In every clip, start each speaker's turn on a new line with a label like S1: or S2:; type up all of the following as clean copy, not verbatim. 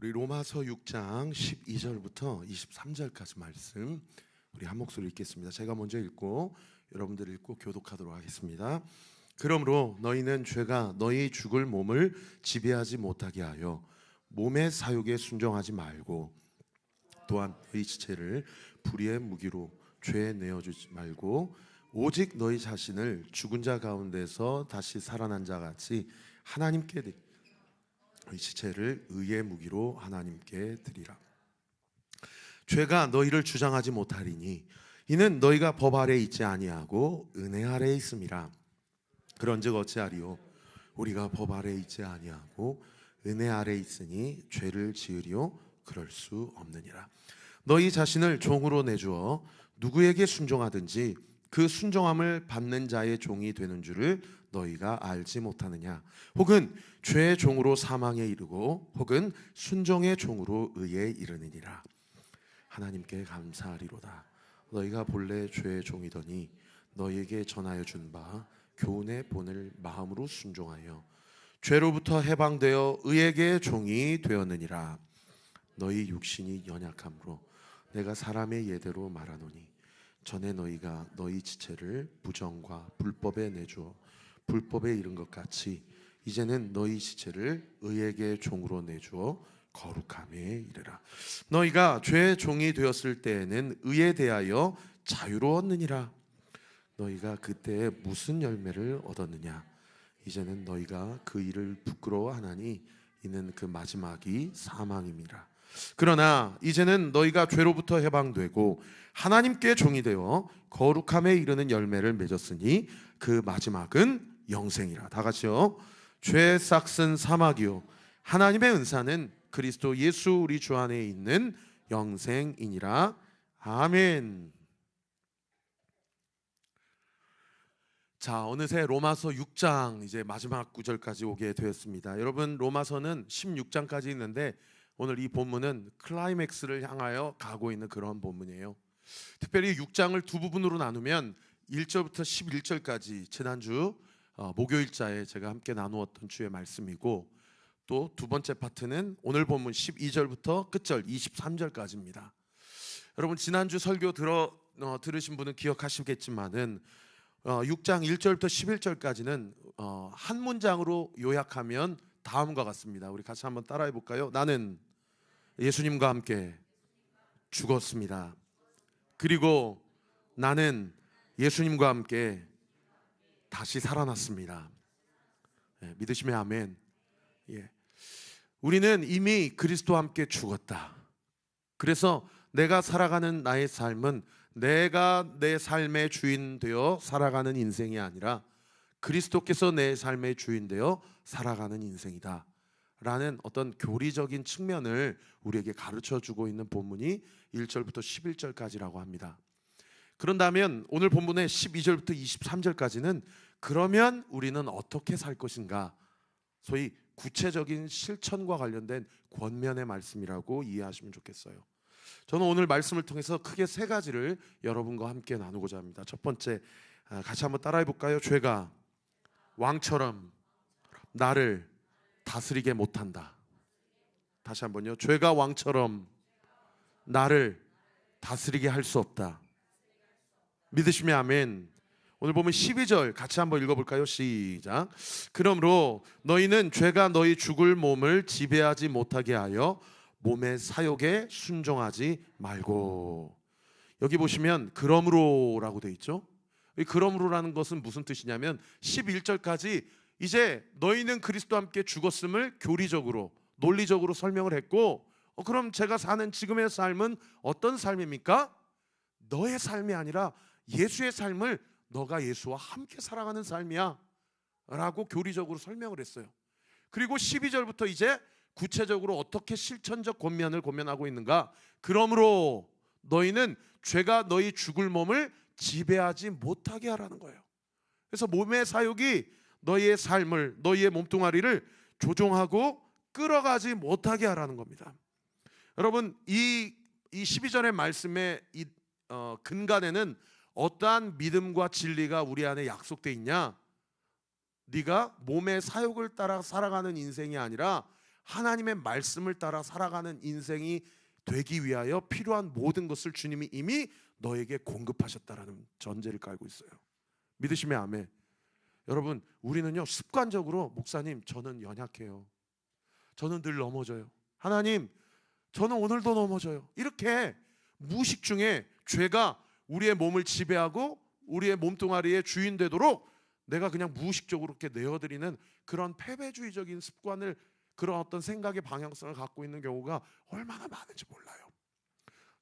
S1: 우리 로마서 6장 12절부터 23절까지 말씀 우리 한 목소리 읽겠습니다. 제가 먼저 읽고 여러분들 읽고 교독하도록 하겠습니다. 그러므로 너희는 죄가 너희 죽을 몸을 지배하지 못하게 하여 몸의 사욕에 순종하지 말고, 또한 너희 지체를 불의의 무기로 죄에 내어주지 말고, 오직 너희 자신을 죽은 자 가운데서 다시 살아난 자 같이 하나님께 너희 지체를 의의 무기로 하나님께 드리라. 죄가 너희를 주장하지 못하리니 이는 너희가 법 아래 있지 아니하고 은혜 아래 있음이라. 그런즉 어찌하리요? 우리가 법 아래 있지 아니하고 은혜 아래 있으니 죄를 지으리요? 그럴 수 없느니라. 너희 자신을 종으로 내주어 누구에게 순종하든지 그 순종함을 받는 자의 종이 되는 줄을 너희가 알지 못하느냐? 혹은 죄의 종으로 사망에 이르고 혹은 순종의 종으로 의에 이르느니라. 하나님께 감사하리로다. 너희가 본래 죄의 종이더니 너희에게 전하여 준 바 교훈의 본을 마음으로 순종하여 죄로부터 해방되어 의에게 종이 되었느니라. 너희 육신이 연약함으로 내가 사람의 예대로 말하노니 전에 너희가 너희 지체를 부정과 불법에 내주어 불법에 이른 것 같이 이제는 너희 지체를 의에게 종으로 내주어 거룩함에 이르라. 너희가 죄의 종이 되었을 때에는 의에 대하여 자유로웠느니라. 너희가 그때 무슨 열매를 얻었느냐? 이제는 너희가 그 일을 부끄러워하나니 이는 그 마지막이 사망임이라. 그러나 이제는 너희가 죄로부터 해방되고 하나님께 종이 되어 거룩함에 이르는 열매를 맺었으니 그 마지막은 영생이라. 다 같이요. 죄의 싹은 사막이요 하나님의 은사는 그리스도 예수 우리 주 안에 있는 영생이니라. 아멘. 자, 어느새 로마서 6장 이제 마지막 구절까지 오게 되었습니다. 여러분, 로마서는 16장까지 있는데 오늘 이 본문은 클라이맥스를 향하여 가고 있는 그런 본문이에요. 특별히 6장을 두 부분으로 나누면 1절부터 11절까지 지난주 목요일자에 제가 함께 나누었던 주의 말씀이고, 또 두 번째 파트는 오늘 본문 12절부터 끝절 23절까지입니다. 여러분, 지난주 설교 들으신 분은 기억하시겠지만은 6장 1절부터 11절까지는 한 문장으로 요약하면 다음과 같습니다. 우리 같이 한번 따라해 볼까요? 나는 예수님과 함께 죽었습니다. 그리고 나는 예수님과 함께 다시 살아났습니다. 믿으시면 아멘. 우리는 이미 그리스도와 함께 죽었다. 그래서 내가 살아가는 나의 삶은 내가 내 삶의 주인 되어 살아가는 인생이 아니라 그리스도께서 내 삶의 주인 되어 살아가는 인생이다 라는 어떤 교리적인 측면을 우리에게 가르쳐주고 있는 본문이 1절부터 11절까지라고 합니다. 그런다면 오늘 본문의 12절부터 23절까지는 그러면 우리는 어떻게 살 것인가, 소위 구체적인 실천과 관련된 권면의 말씀이라고 이해하시면 좋겠어요. 저는 오늘 말씀을 통해서 크게 세 가지를 여러분과 함께 나누고자 합니다. 첫 번째, 같이 한번 따라해 볼까요? 죄가 왕처럼 나를 다스리게 못한다. 다시 한번요. 죄가 왕처럼 나를 다스리게 할 수 없다. 믿으시면 아멘. 오늘 보면 12절 같이 한번 읽어볼까요? 시작. 그러므로 너희는 죄가 너희 죽을 몸을 지배하지 못하게 하여 몸의 사욕에 순종하지 말고. 여기 보시면 그러므로라고 돼 있죠. 이 그러므로라는 것은 무슨 뜻이냐면 11절까지 이제 너희는 그리스도와 함께 죽었음을 교리적으로 논리적으로 설명을 했고, 그럼 제가 사는 지금의 삶은 어떤 삶입니까? 너의 삶이 아니라 예수의 삶을 너가 예수와 함께 살아가는 삶이야 라고 교리적으로 설명을 했어요. 그리고 12절부터 이제 구체적으로 어떻게 실천적 권면을 권면하고 있는가? 그러므로 너희는 죄가 너희 죽을 몸을 지배하지 못하게 하라는 거예요. 그래서 몸의 사욕이 너희의 삶을, 너희의 몸뚱아리를 조종하고 끌어가지 못하게 하라는 겁니다. 여러분, 이 12절의 말씀의 근간에는 어떠한 믿음과 진리가 우리 안에 약속되어 있냐? 네가 몸의 사욕을 따라 살아가는 인생이 아니라 하나님의 말씀을 따라 살아가는 인생이 되기 위하여 필요한 모든 것을 주님이 이미 너에게 공급하셨다라는 전제를 깔고 있어요. 믿으시면 아멘. 여러분, 우리는요 습관적으로 목사님 저는 연약해요, 저는 늘 넘어져요, 하나님 저는 오늘도 넘어져요, 이렇게 무의식 중에 죄가 우리의 몸을 지배하고 우리의 몸뚱아리의 주인 되도록 내가 그냥 무의식적으로 이렇게 내어드리는 그런 패배주의적인 습관을, 그런 어떤 생각의 방향성을 갖고 있는 경우가 얼마나 많은지 몰라요.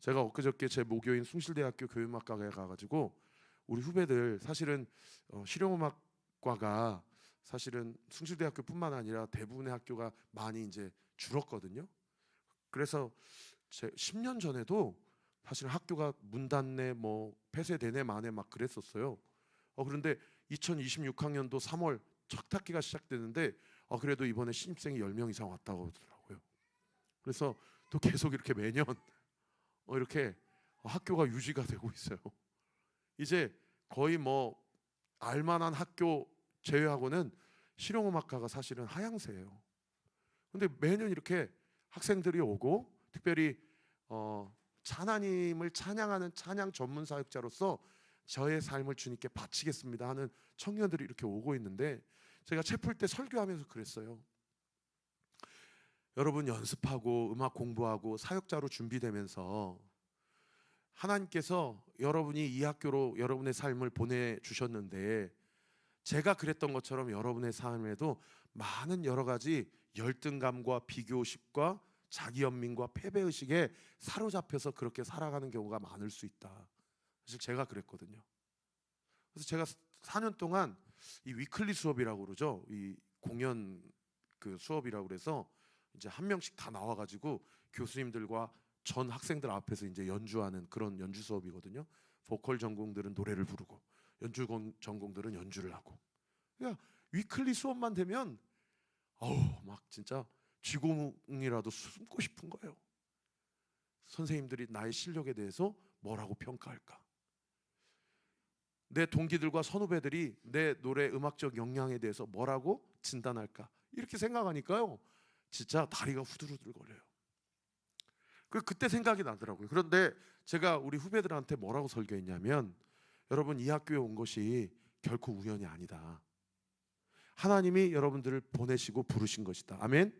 S1: 제가 엊그저께 제 모교인 숭실대학교 교육음악과에 가가지고 우리 후배들, 사실은 실용음악과가 사실은 숭실대학교뿐만 아니라 대부분의 학교가 많이 이제 줄었거든요. 그래서 제 10년 전에도 사실 학교가 문 닫네, 뭐 폐쇄되네 마네 막 그랬었어요. 그런데 2026학년도 3월 첫 학기가 시작되는데 그래도 이번에 신입생이 10명 이상 왔다고 하더라고요. 그래서 또 계속 이렇게 매년 이렇게 학교가 유지가 되고 있어요. 이제 거의 뭐 알만한 학교 제외하고는 실용음악과가 사실은 하향세예요. 근데 매년 이렇게 학생들이 오고, 특별히 하나님을 찬양하는 찬양 전문 사역자로서 저의 삶을 주님께 바치겠습니다 하는 청년들이 이렇게 오고 있는데, 제가 채플 때 설교하면서 그랬어요. 여러분 연습하고 음악 공부하고 사역자로 준비되면서 하나님께서 여러분이 이 학교로 여러분의 삶을 보내주셨는데, 제가 그랬던 것처럼 여러분의 삶에도 많은 여러 가지 열등감과 비교의식과 자기연민과 패배의식에 사로잡혀서 그렇게 살아가는 경우가 많을 수 있다. 사실 제가 그랬거든요. 그래서 제가 4년 동안 이 위클리 수업이라고 그러죠. 이 공연 그 수업이라고 그래서 이제 한 명씩 다 나와가지고 교수님들과 전 학생들 앞에서 이제 연주하는 그런 연주 수업이거든요. 보컬 전공들은 노래를 부르고 연주 전공들은 연주를 하고. 그러니까 위클리 수업만 되면 막 진짜 쥐구멍이라도 숨고 싶은 거예요. 선생님들이 나의 실력에 대해서 뭐라고 평가할까? 내 동기들과 선후배들이 내 노래 음악적 역량에 대해서 뭐라고 진단할까? 이렇게 생각하니까요 진짜 다리가 후들후들 거려요. 그때 생각이 나더라고요. 그런데 제가 우리 후배들한테 뭐라고 설교했냐면, 여러분 이 학교에 온 것이 결코 우연이 아니다. 하나님이 여러분들을 보내시고 부르신 것이다. 아멘.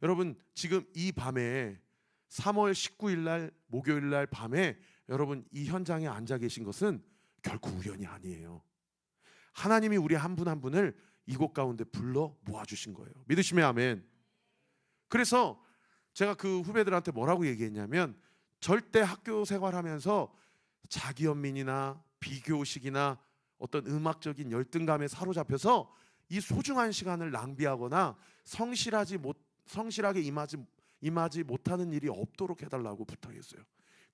S1: 여러분 지금 이 밤에 3월 19일 날 목요일 날 밤에 여러분 이 현장에 앉아 계신 것은 결코 우연이 아니에요. 하나님이 우리 한 분 한 분을 이곳 가운데 불러 모아주신 거예요. 믿으시면 아멘. 그래서 제가 그 후배들한테 뭐라고 얘기했냐면, 절대 학교 생활하면서 자기연민이나 비교의식이나 어떤 음악적인 열등감에 사로잡혀서 이 소중한 시간을 낭비하거나 성실하게 임하지 못하는 일이 없도록 해달라고 부탁했어요.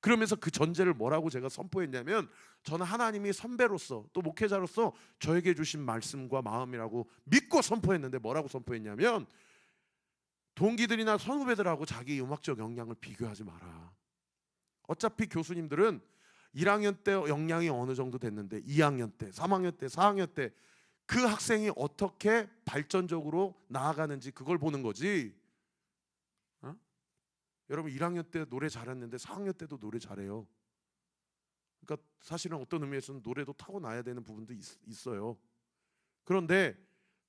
S1: 그러면서 그 전제를 뭐라고 제가 선포했냐면, 저는 하나님이 선배로서 또 목회자로서 저에게 주신 말씀과 마음이라고 믿고 선포했는데, 뭐라고 선포했냐면, 동기들이나 선후배들하고 자기 음악적 역량을 비교하지 마라. 어차피 교수님들은 1학년 때 역량이 어느 정도 됐는데 2학년 때, 3학년 때, 4학년 때 그 학생이 어떻게 발전적으로 나아가는지 그걸 보는 거지. 여러분 1학년 때 노래 잘했는데 4학년 때도 노래 잘해요. 그러니까 사실은 어떤 의미에서는 노래도 타고나야 되는 부분도 있어요. 그런데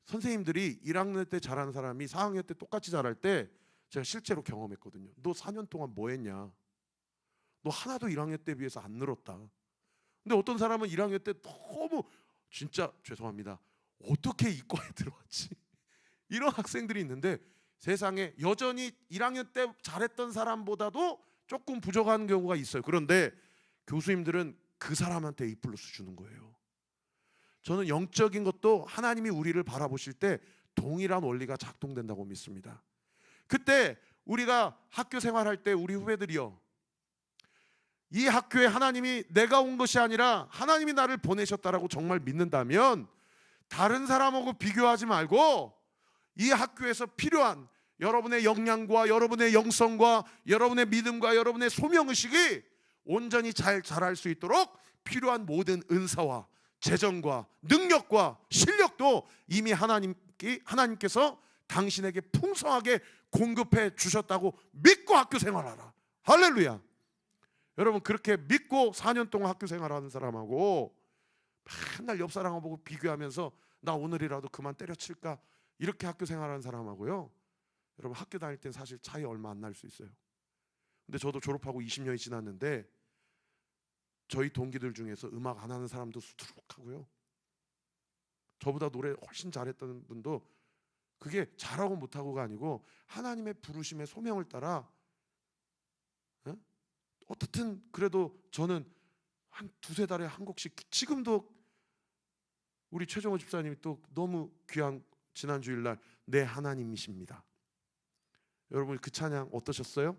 S1: 선생님들이 1학년 때 잘하는 사람이 4학년 때 똑같이 잘할 때 제가 실제로 경험했거든요. 너 4년 동안 뭐 했냐? 너 하나도 1학년 때 비해서 안 늘었다. 근데 어떤 사람은 1학년 때 너무 진짜 죄송합니다. 어떻게 이과에 들어왔지? 이런 학생들이 있는데, 세상에 여전히 1학년 때 잘했던 사람보다도 조금 부족한 경우가 있어요. 그런데 교수님들은 그 사람한테 A+ 주는 거예요. 저는 영적인 것도 하나님이 우리를 바라보실 때 동일한 원리가 작동된다고 믿습니다. 그때 우리가 학교 생활할 때 우리 후배들이요, 이 학교에 하나님이 내가 온 것이 아니라 하나님이 나를 보내셨다라고 정말 믿는다면, 다른 사람하고 비교하지 말고 이 학교에서 필요한 여러분의 역량과 여러분의 영성과 여러분의 믿음과 여러분의 소명의식이 온전히 잘 자랄 수 있도록 필요한 모든 은사와 재정과 능력과 실력도 이미 하나님께서 당신에게 풍성하게 공급해 주셨다고 믿고 학교 생활하라. 할렐루야. 여러분, 그렇게 믿고 4년 동안 학교 생활하는 사람하고 맨날 옆 사람 보고 비교하면서 나 오늘이라도 그만 때려칠까 이렇게 학교 생활하는 사람하고요, 여러분 학교 다닐 땐 사실 차이 얼마 안 날 수 있어요. 근데 저도 졸업하고 20년이 지났는데 저희 동기들 중에서 음악 안 하는 사람도 수두룩하고요, 저보다 노래 훨씬 잘했던 분도 그게 잘하고 못하고가 아니고 하나님의 부르심의 소명을 따라, 어떻든 그래도 저는 한 두세 달에 한 곡씩, 지금도 우리 최정호 집사님이 또 너무 귀한 지난 주일날 내 하나님이십니다. 여러분 그 찬양 어떠셨어요?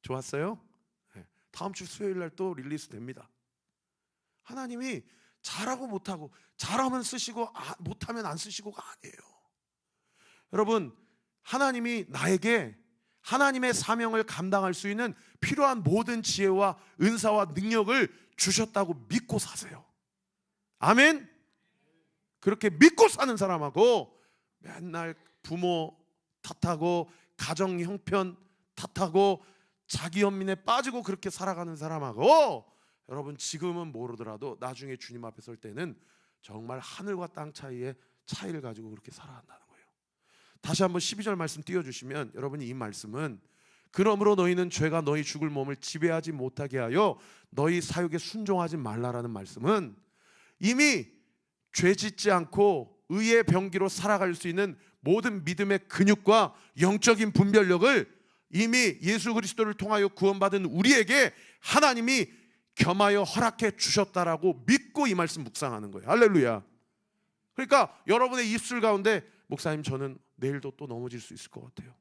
S1: 좋았어요? 네. 다음 주 수요일날 또 릴리스 됩니다. 하나님이 잘하고 못하고, 잘하면 쓰시고 못하면 안 쓰시고가 아니에요. 여러분, 하나님이 나에게 하나님의 사명을 감당할 수 있는 필요한 모든 지혜와 은사와 능력을 주셨다고 믿고 사세요. 아멘. 그렇게 믿고 사는 사람하고 맨날 부모 탓하고 가정 형편 탓하고 자기 연민에 빠지고 그렇게 살아가는 사람하고, 여러분 지금은 모르더라도 나중에 주님 앞에 설 때는 정말 하늘과 땅 차이의 차이를 가지고 그렇게 살아간다는 거예요. 다시 한번 12절 말씀 띄워주시면, 여러분이 이 말씀은 그러므로 너희는 죄가 너희 죽을 몸을 지배하지 못하게 하여 너희 사욕에 순종하지 말라라는 말씀은, 이미 죄 짓지 않고 의의 병기로 살아갈 수 있는 모든 믿음의 근육과 영적인 분별력을 이미 예수 그리스도를 통하여 구원받은 우리에게 하나님이 겸하여 허락해 주셨다라고 믿고 이 말씀 묵상하는 거예요. 할렐루야. 그러니까 여러분의 입술 가운데, 목사님 저는 내일도 또 넘어질 수 있을 것 같아요,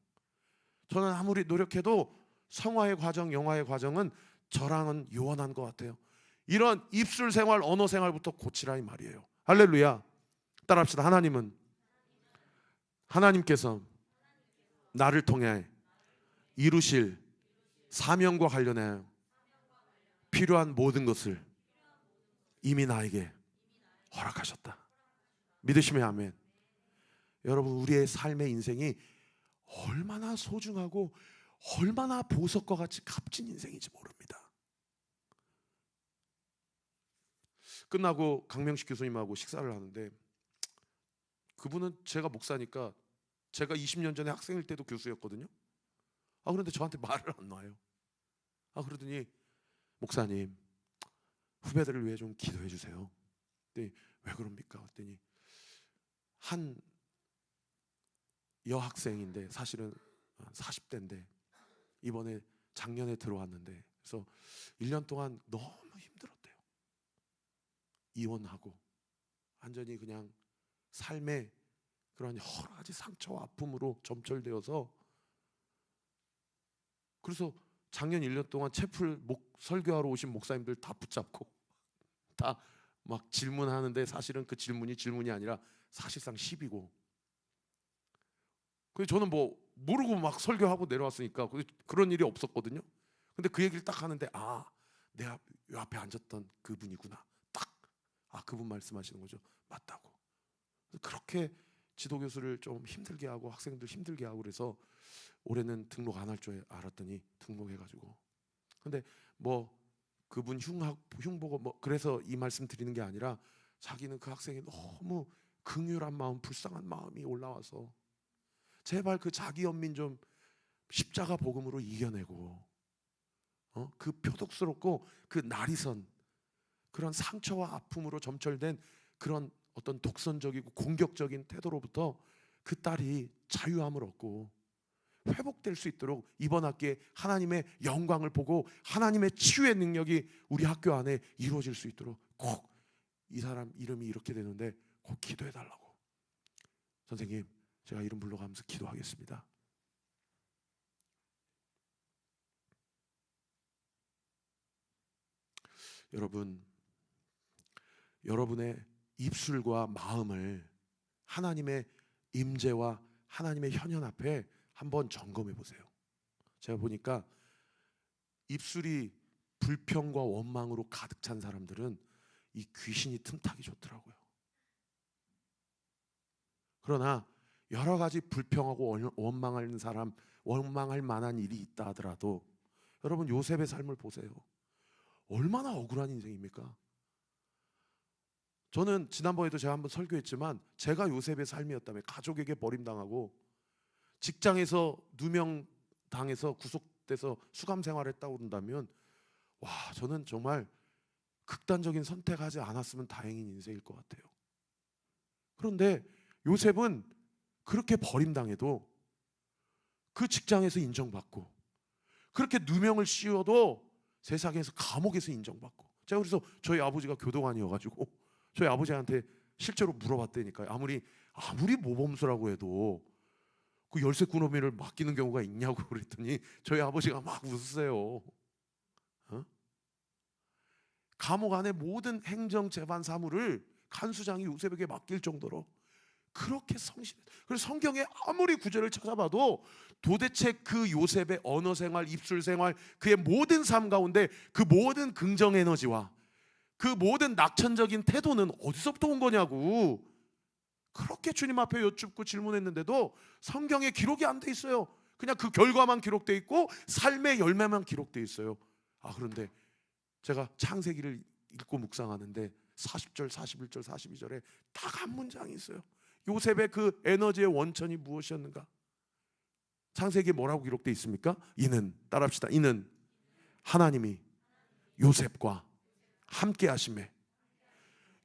S1: 저는 아무리 노력해도 성화의 과정, 영화의 과정은 저랑은 요원한 것 같아요, 이런 입술 생활, 언어 생활부터 고치라 이 말이에요. 할렐루야. 따라합시다. 하나님께서 나를 통해 이루실 사명과 관련해 필요한 모든 것을 이미 나에게 허락하셨다. 믿으시면 아멘. 여러분, 우리의 삶의 인생이 얼마나 소중하고 얼마나 보석과 같이 값진 인생인지 모릅니다. 끝나고 강명식 교수님하고 식사를 하는데, 그분은 제가 목사니까, 제가 20년 전에 학생일 때도 교수였거든요. 그런데 저한테 말을 안 놔요. 그러더니 목사님 후배들을 위해 좀 기도해 주세요. 네, 왜 그럽니까? 그랬더니 한 여학생인데 사실은 40대인데 이번에 작년에 들어왔는데, 그래서 1년 동안 너무 힘들었대요. 이혼하고 완전히 그냥 삶의 그런 여러 가지 상처와 아픔으로 점철되어서, 그래서 작년 1년 동안 채플 설교하러 오신 목사님들 다 붙잡고 다 막 질문하는데, 사실은 그 질문이 아니라 사실상 시비고, 그래서 저는 뭐 모르고 막 설교하고 내려왔으니까 그런 일이 없었거든요. 근데 그 얘기를 딱 하는데, 내가 요 앞에 앉았던 그분이구나, 딱 그분 말씀하시는 거죠. 맞다고. 그렇게 지도교수를 좀 힘들게 하고 학생들 힘들게 하고, 그래서 올해는 등록 안 할 줄 알았더니 등록해가지고, 근데 뭐 그분 흉보고 뭐 그래서 이 말씀 드리는 게 아니라, 자기는 그 학생이 너무 긍휼한 마음, 불쌍한 마음이 올라와서 제발 그 자기 연민 좀 십자가 복음으로 이겨내고, 그 표독스럽고 그 나리선, 그런 상처와 아픔으로 점철된 그런 어떤 독선적이고 공격적인 태도로부터 그 딸이 자유함을 얻고 회복될 수 있도록, 이번 학기에 하나님의 영광을 보고 하나님의 치유의 능력이 우리 학교 안에 이루어질 수 있도록 꼭, 이 사람 이름이 이렇게 되는데 꼭 기도해 달라고. 선생님, 제가 이름 불러가면서 기도하겠습니다. 여러분, 여러분의 입술과 마음을 하나님의 임재와 하나님의 현현 앞에 한번 점검해 보세요. 제가 보니까 입술이 불평과 원망으로 가득 찬 사람들은 이 귀신이 틈타기 좋더라고요. 그러나 여러 가지 불평하고 원망하는 사람, 원망할 만한 일이 있다 하더라도 여러분 요셉의 삶을 보세요. 얼마나 억울한 인생입니까? 저는 지난번에도 제가 한번 설교했지만 제가 요셉의 삶이었다면 가족에게 버림당하고 직장에서 누명당해서 구속돼서 수감 생활했다고 그런다면 와, 저는 정말 극단적인 선택하지 않았으면 다행인 인생일 것 같아요. 그런데 요셉은 그렇게 버림당해도 그 직장에서 인정받고 그렇게 누명을 씌워도 세상에서 감옥에서 인정받고, 제가 그래서 저희 아버지가 교도관이어가지고 저희 아버지한테 실제로 물어봤다니까요. 아무리 모범수라고 해도 그 열쇠 꾸러미를 맡기는 경우가 있냐고 그랬더니 저희 아버지가 막 웃으세요. 감옥 안에 모든 행정 재반 사무를 간수장이 요셉에게 맡길 정도로 그렇게 성실해. 그래서 성경에 아무리 구절을 찾아봐도 도대체 그 요셉의 언어 생활, 입술 생활, 그의 모든 삶 가운데 그 모든 긍정 에너지와 그 모든 낙천적인 태도는 어디서부터 온 거냐고 그렇게 주님 앞에 여쭙고 질문했는데도 성경에 기록이 안 돼 있어요. 그냥 그 결과만 기록돼 있고 삶의 열매만 기록돼 있어요. 그런데 제가 창세기를 읽고 묵상하는데 40절, 41절, 42절에 딱 한 문장이 있어요. 요셉의 그 에너지의 원천이 무엇이었는가? 창세기에 뭐라고 기록돼 있습니까? 따라합시다. 이는 하나님이 요셉과 함께 하심에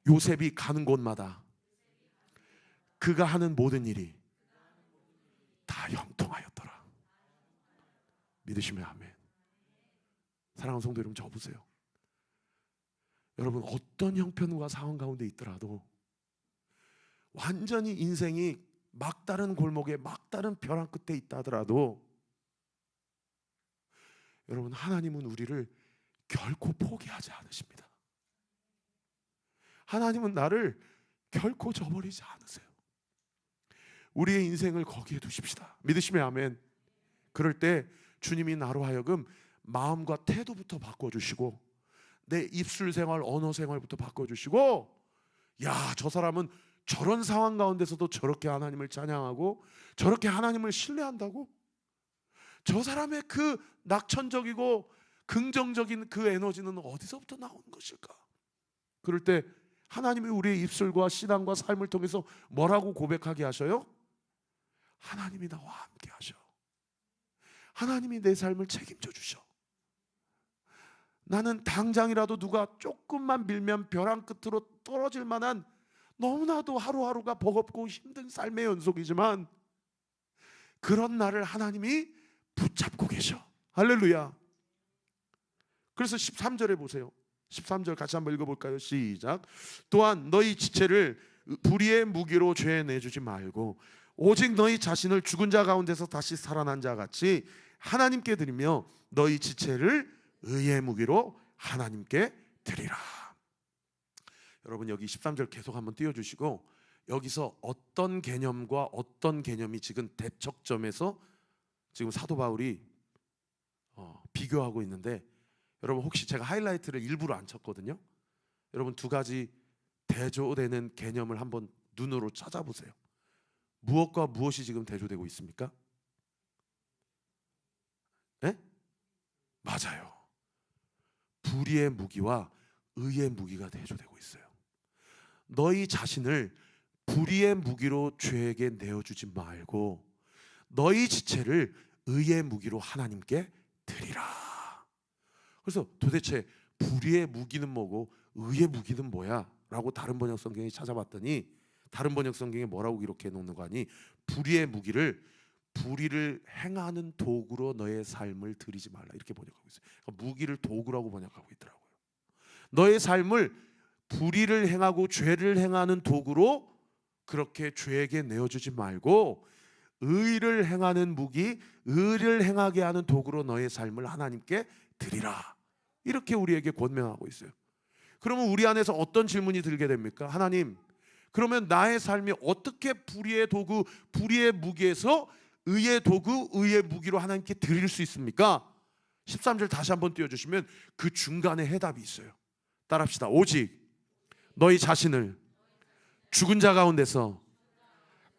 S1: 요셉이 가는 곳마다 그가 하는 모든 일이 다 형통하였더라. 믿으시면 아멘. 사랑하는 성도 여러분, 저 보세요. 여러분 어떤 형편과 상황 가운데 있더라도 완전히 인생이 막다른 골목에 막다른 벼랑 끝에 있다 하더라도 여러분 하나님은 우리를 결코 포기하지 않으십니다. 하나님은 나를 결코 저버리지 않으세요. 우리의 인생을 거기에 두십시다. 믿으시면 아멘. 그럴 때 주님이 나로 하여금 마음과 태도부터 바꿔주시고 내 입술 생활, 언어 생활부터 바꿔주시고, 야, 저 사람은 저런 상황 가운데서도 저렇게 하나님을 찬양하고 저렇게 하나님을 신뢰한다고? 저 사람의 그 낙천적이고 긍정적인 그 에너지는 어디서부터 나오는 것일까? 그럴 때 하나님이 우리의 입술과 신앙과 삶을 통해서 뭐라고 고백하게 하셔요? 하나님이 나와 함께 하셔. 하나님이 내 삶을 책임져 주셔. 나는 당장이라도 누가 조금만 밀면 벼랑 끝으로 떨어질 만한 너무나도 하루하루가 버겁고 힘든 삶의 연속이지만 그런 나를 하나님이 붙잡고 계셔. 할렐루야. 그래서 13절에 보세요. 13절 같이 한번 읽어볼까요? 시작. 또한 너희 지체를 불의의 무기로 죄에 내주지 말고 오직 너희 자신을 죽은 자 가운데서 다시 살아난 자 같이 하나님께 드리며 너희 지체를 의의 무기로 하나님께 드리라. 여러분 여기 13절 계속 한번 띄워주시고, 여기서 어떤 개념과 어떤 개념이 지금 대척점에서 지금 사도 바울이 비교하고 있는데, 여러분 혹시 제가 하이라이트를 일부러 안 쳤거든요. 여러분 두 가지 대조되는 개념을 한번 눈으로 찾아보세요. 무엇과 무엇이 지금 대조되고 있습니까? 네? 맞아요. 불의의 무기와 의의 무기가 대조되고 있어요. 너희 자신을 불의의 무기로 죄에게 내어주지 말고 너희 지체를 의의 무기로 하나님께 드리라. 그래서 도대체 불의의 무기는 뭐고 의의 무기는 뭐야? 라고 다른 번역 성경에 찾아봤더니 다른 번역 성경에 뭐라고 기록해 놓는 거 아니? 불의의 무기를 불의를 행하는 도구로 너의 삶을 드리지 말라, 이렇게 번역하고 있어요. 그러니까 무기를 도구라고 번역하고 있더라고요. 너의 삶을 불의를 행하고 죄를 행하는 도구로 그렇게 죄에게 내어주지 말고 의를 행하는 무기, 의를 행하게 하는 도구로 너의 삶을 하나님께 드리라, 이렇게 우리에게 권면하고 있어요. 그러면 우리 안에서 어떤 질문이 들게 됩니까? 하나님, 그러면 나의 삶이 어떻게 불의의 도구, 불의의 무기에서 의의 도구, 의의 무기로 하나님께 드릴 수 있습니까? 13절 다시 한번 띄워주시면 그 중간에 해답이 있어요. 따라합시다. 오직 너희 자신을 죽은 자 가운데서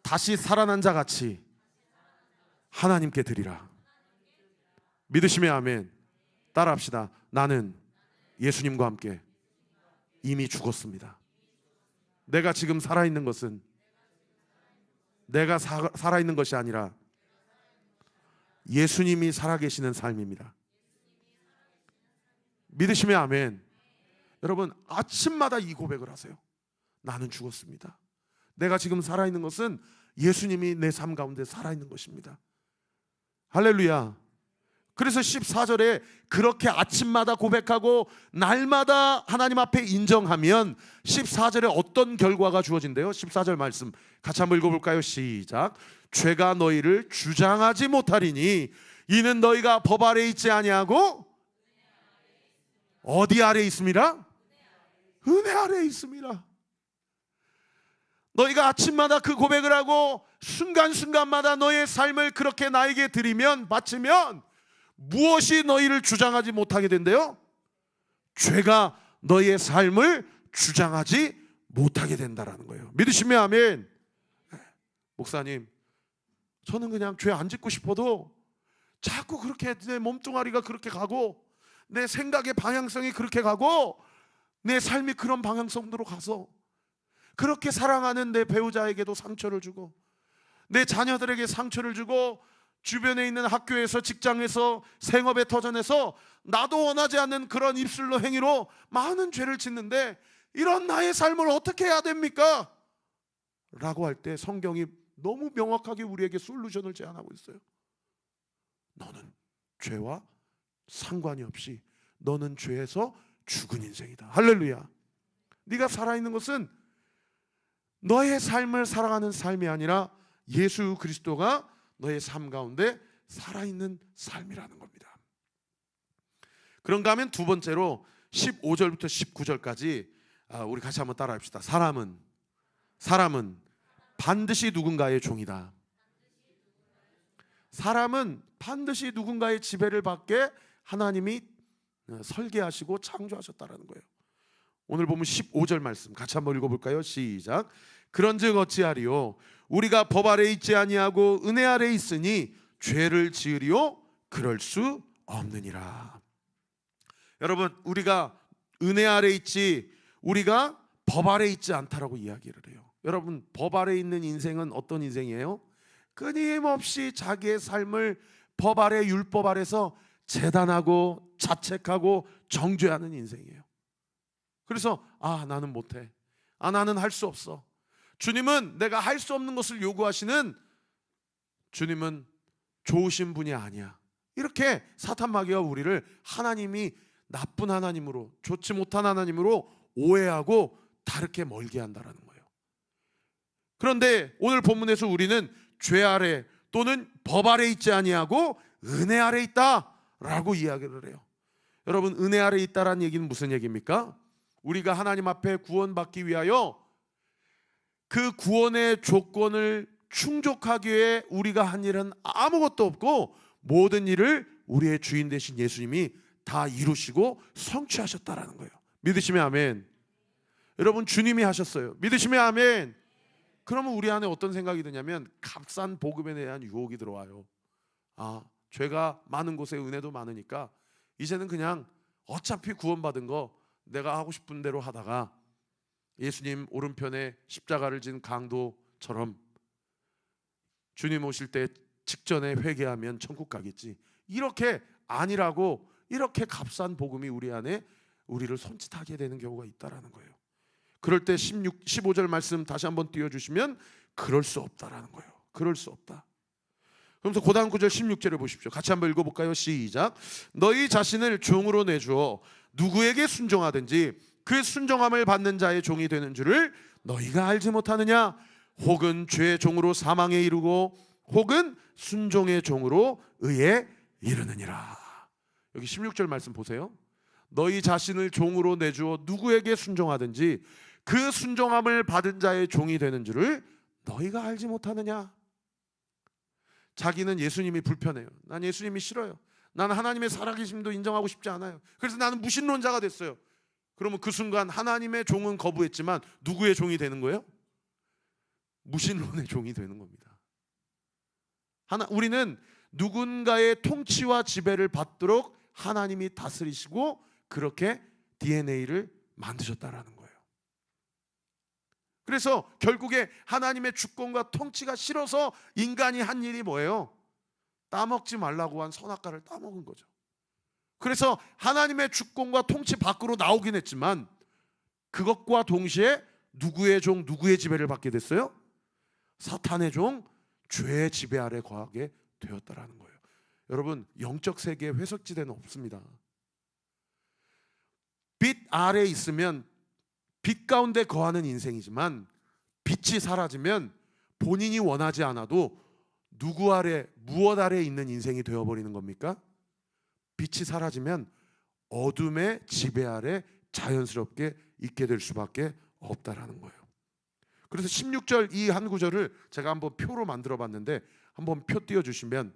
S1: 다시 살아난 자 같이 하나님께 드리라. 믿으시면 아멘. 따라합시다. 나는 예수님과 함께 이미 죽었습니다. 내가 지금 살아있는 것은 내가 살아있는 것이 아니라 예수님이 살아계시는 삶입니다. 믿으시면 아멘. 여러분, 아침마다 이 고백을 하세요. 나는 죽었습니다. 내가 지금 살아있는 것은 예수님이 내 삶 가운데 살아있는 것입니다. 할렐루야. 그래서 14절에 그렇게 아침마다 고백하고 날마다 하나님 앞에 인정하면 14절에 어떤 결과가 주어진대요? 14절 말씀 같이 한번 읽어볼까요? 시작. 죄가 너희를 주장하지 못하리니 이는 너희가 법 아래 있지 아니하고 어디 아래 있습니다? 은혜 아래 있습니다. 너희가 아침마다 그 고백을 하고 순간순간마다 너의 삶을 그렇게 나에게 드리면, 바치면 무엇이 너희를 주장하지 못하게 된대요? 죄가 너희의 삶을 주장하지 못하게 된다라는 거예요. 믿으시면 아멘. 목사님, 저는 그냥 죄 안 짓고 싶어도 자꾸 그렇게 내 몸뚱아리가 그렇게 가고 내 생각의 방향성이 그렇게 가고 내 삶이 그런 방향성으로 가서 그렇게 사랑하는 내 배우자에게도 상처를 주고 내 자녀들에게 상처를 주고 주변에 있는 학교에서, 직장에서, 생업의 터전에서 나도 원하지 않는 그런 입술로 행위로 많은 죄를 짓는데 이런 나의 삶을 어떻게 해야 됩니까? 라고 할 때 성경이 너무 명확하게 우리에게 솔루션을 제안하고 있어요. 너는 죄와 상관이 없이 너는 죄에서 죽은 인생이다. 할렐루야. 네가 살아있는 것은 너의 삶을 살아가는 삶이 아니라 예수 그리스도가 너의 삶 가운데 살아있는 삶이라는 겁니다. 그런가 하면 두 번째로 15절부터 19절까지 우리 같이 한번 따라합시다. 사람은 반드시 누군가의 종이다. 사람은 반드시 누군가의 지배를 받게 하나님이 설계하시고 창조하셨다라는 거예요. 오늘 보면 15절 말씀 같이 한번 읽어볼까요? 시작. 그런즉 어찌하리요? 우리가 법 아래 있지 아니하고 은혜 아래 있으니 죄를 지으리요? 그럴 수 없느니라. 여러분, 우리가 은혜 아래 있지 우리가 법 아래 있지 않다라고 이야기를 해요. 여러분, 법 아래 있는 인생은 어떤 인생이에요? 끊임없이 자기의 삶을 법 아래, 율법 아래서 재단하고 자책하고 정죄하는 인생이에요. 그래서 나는 못해, 나는 할 수 없어. 주님은 내가 할 수 없는 것을 요구하시는 주님은 좋으신 분이 아니야. 이렇게 사탄 마귀가 우리를 하나님이 나쁜 하나님으로, 좋지 못한 하나님으로 오해하고 다르게 멀게 한다라는 거예요. 그런데 오늘 본문에서 우리는 죄 아래 또는 법 아래 있지 아니하고 은혜 아래 있다라고 이야기를 해요. 여러분, 은혜 아래 있다라는 얘기는 무슨 얘기입니까? 우리가 하나님 앞에 구원받기 위하여 그 구원의 조건을 충족하기 위해 우리가 한 일은 아무것도 없고 모든 일을 우리의 주인 되신 예수님이 다 이루시고 성취하셨다라는 거예요. 믿으시면 아멘. 여러분, 주님이 하셨어요. 믿으시면 아멘. 그러면 우리 안에 어떤 생각이 드냐면 값싼 복음에 대한 유혹이 들어와요. 죄가 많은 곳에 은혜도 많으니까 이제는 그냥 어차피 구원받은 거 내가 하고 싶은 대로 하다가 예수님 오른편에 십자가를 진 강도처럼 주님 오실 때 직전에 회개하면 천국 가겠지, 이렇게 아니라고, 이렇게 값싼 복음이 우리 안에 우리를 손짓하게 되는 경우가 있다라는 거예요. 그럴 때 15절 말씀 다시 한번 띄워주시면 그럴 수 없다라는 거예요. 그럴 수 없다. 그러면서 그 다음 구절 16절을 보십시오. 같이 한번 읽어볼까요? 시작. 너희 자신을 종으로 내주어 누구에게 순종하든지 그 순종함을 받는 자의 종이 되는 줄을 너희가 알지 못하느냐? 혹은 죄의 종으로 사망에 이르고 혹은 순종의 종으로 의에 이르느니라. 여기 16절 말씀 보세요. 너희 자신을 종으로 내주어 누구에게 순종하든지 그 순종함을 받은 자의 종이 되는 줄을 너희가 알지 못하느냐? 자기는 예수님이 불편해요. 난 예수님이 싫어요. 나는 하나님의 살아계심도 인정하고 싶지 않아요. 그래서 나는 무신론자가 됐어요. 그러면 그 순간 하나님의 종은 거부했지만 누구의 종이 되는 거예요? 무신론의 종이 되는 겁니다. 우리는 누군가의 통치와 지배를 받도록 하나님이 다스리시고 그렇게 DNA를 만드셨다라는 거예요. 그래서 결국에 하나님의 주권과 통치가 싫어서 인간이 한 일이 뭐예요? 따먹지 말라고 한 선악과를 따먹은 거죠. 그래서 하나님의 주권과 통치 밖으로 나오긴 했지만 그것과 동시에 누구의 종, 누구의 지배를 받게 됐어요? 사탄의 종, 죄의 지배 아래 거하게 되었다라는 거예요. 여러분, 영적 세계에 회색지대는 없습니다. 빛 아래에 있으면 빛 가운데 거하는 인생이지만 빛이 사라지면 본인이 원하지 않아도 누구 아래, 무엇 아래 있는 인생이 되어버리는 겁니까? 빛이 사라지면 어둠의 지배 아래 자연스럽게 있게 될 수밖에 없다라는 거예요. 그래서 16절 이 한 구절을 제가 한번 표로 만들어 봤는데 한번 표 띄워주시면,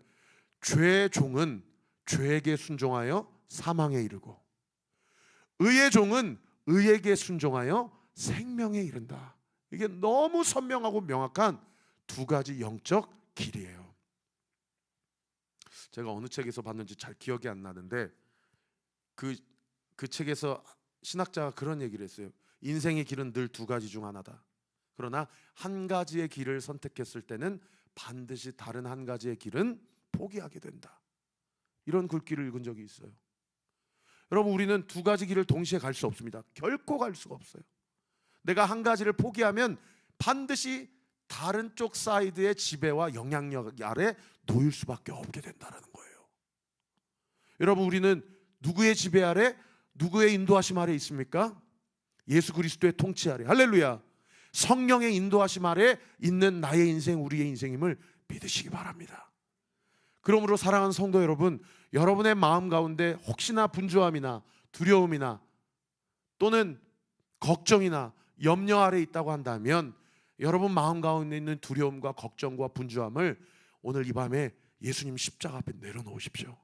S1: 죄의 종은 죄에게 순종하여 사망에 이르고 의의 종은 의에게 순종하여 생명에 이른다. 이게 너무 선명하고 명확한 두 가지 영적 길이에요. 제가 어느 책에서 봤는지 잘 기억이 안 나는데 그 책에서 신학자가 그런 얘기를 했어요. 인생의 길은 늘 두 가지 중 하나다. 그러나 한 가지의 길을 선택했을 때는 반드시 다른 한 가지의 길은 포기하게 된다. 이런 글귀를 읽은 적이 있어요. 여러분, 우리는 두 가지 길을 동시에 갈 수 없습니다. 결코 갈 수가 없어요. 내가 한 가지를 포기하면 반드시 다른 쪽 사이드의 지배와 영향력 아래 놓일 수밖에 없게 된다는 거예요. 여러분, 우리는 누구의 지배 아래, 누구의 인도하심 아래 있습니까? 예수 그리스도의 통치 아래, 할렐루야, 성령의 인도하심 아래 있는 나의 인생, 우리의 인생임을 믿으시기 바랍니다. 그러므로 사랑하는 성도 여러분, 여러분의 마음 가운데 혹시나 분주함이나 두려움이나 또는 걱정이나 염려 아래 있다고 한다면 여러분 마음 가운데 있는 두려움과 걱정과 분주함을 오늘 이 밤에 예수님 십자가 앞에 내려놓으십시오.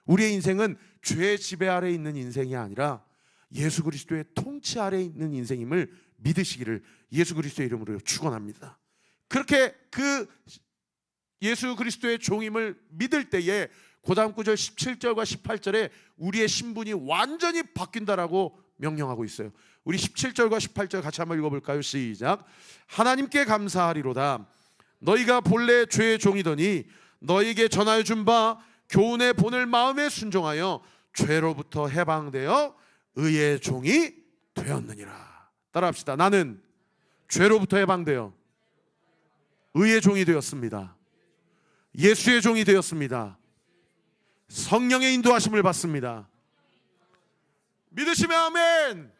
S1: 우리의 인생은 죄의 지배 아래 있는 인생이 아니라 예수 그리스도의 통치 아래 있는 인생임을 믿으시기를 예수 그리스도의 이름으로 축원합니다. 그렇게 그 예수 그리스도의 종임을 믿을 때에 그 다음 구절 17절과 18절에 우리의 신분이 완전히 바뀐다라고 명령하고 있어요. 우리 17절과 18절 같이 한번 읽어볼까요? 시작. 하나님께 감사하리로다. 너희가 본래 죄의 종이더니 너희에게 전하여 준 바 교훈의 본을 마음에 순종하여 죄로부터 해방되어 의의 종이 되었느니라. 따라합시다. 나는 죄로부터 해방되어 의의 종이 되었습니다. 예수의 종이 되었습니다. 성령의 인도하심을 받습니다. 믿으시면 아멘.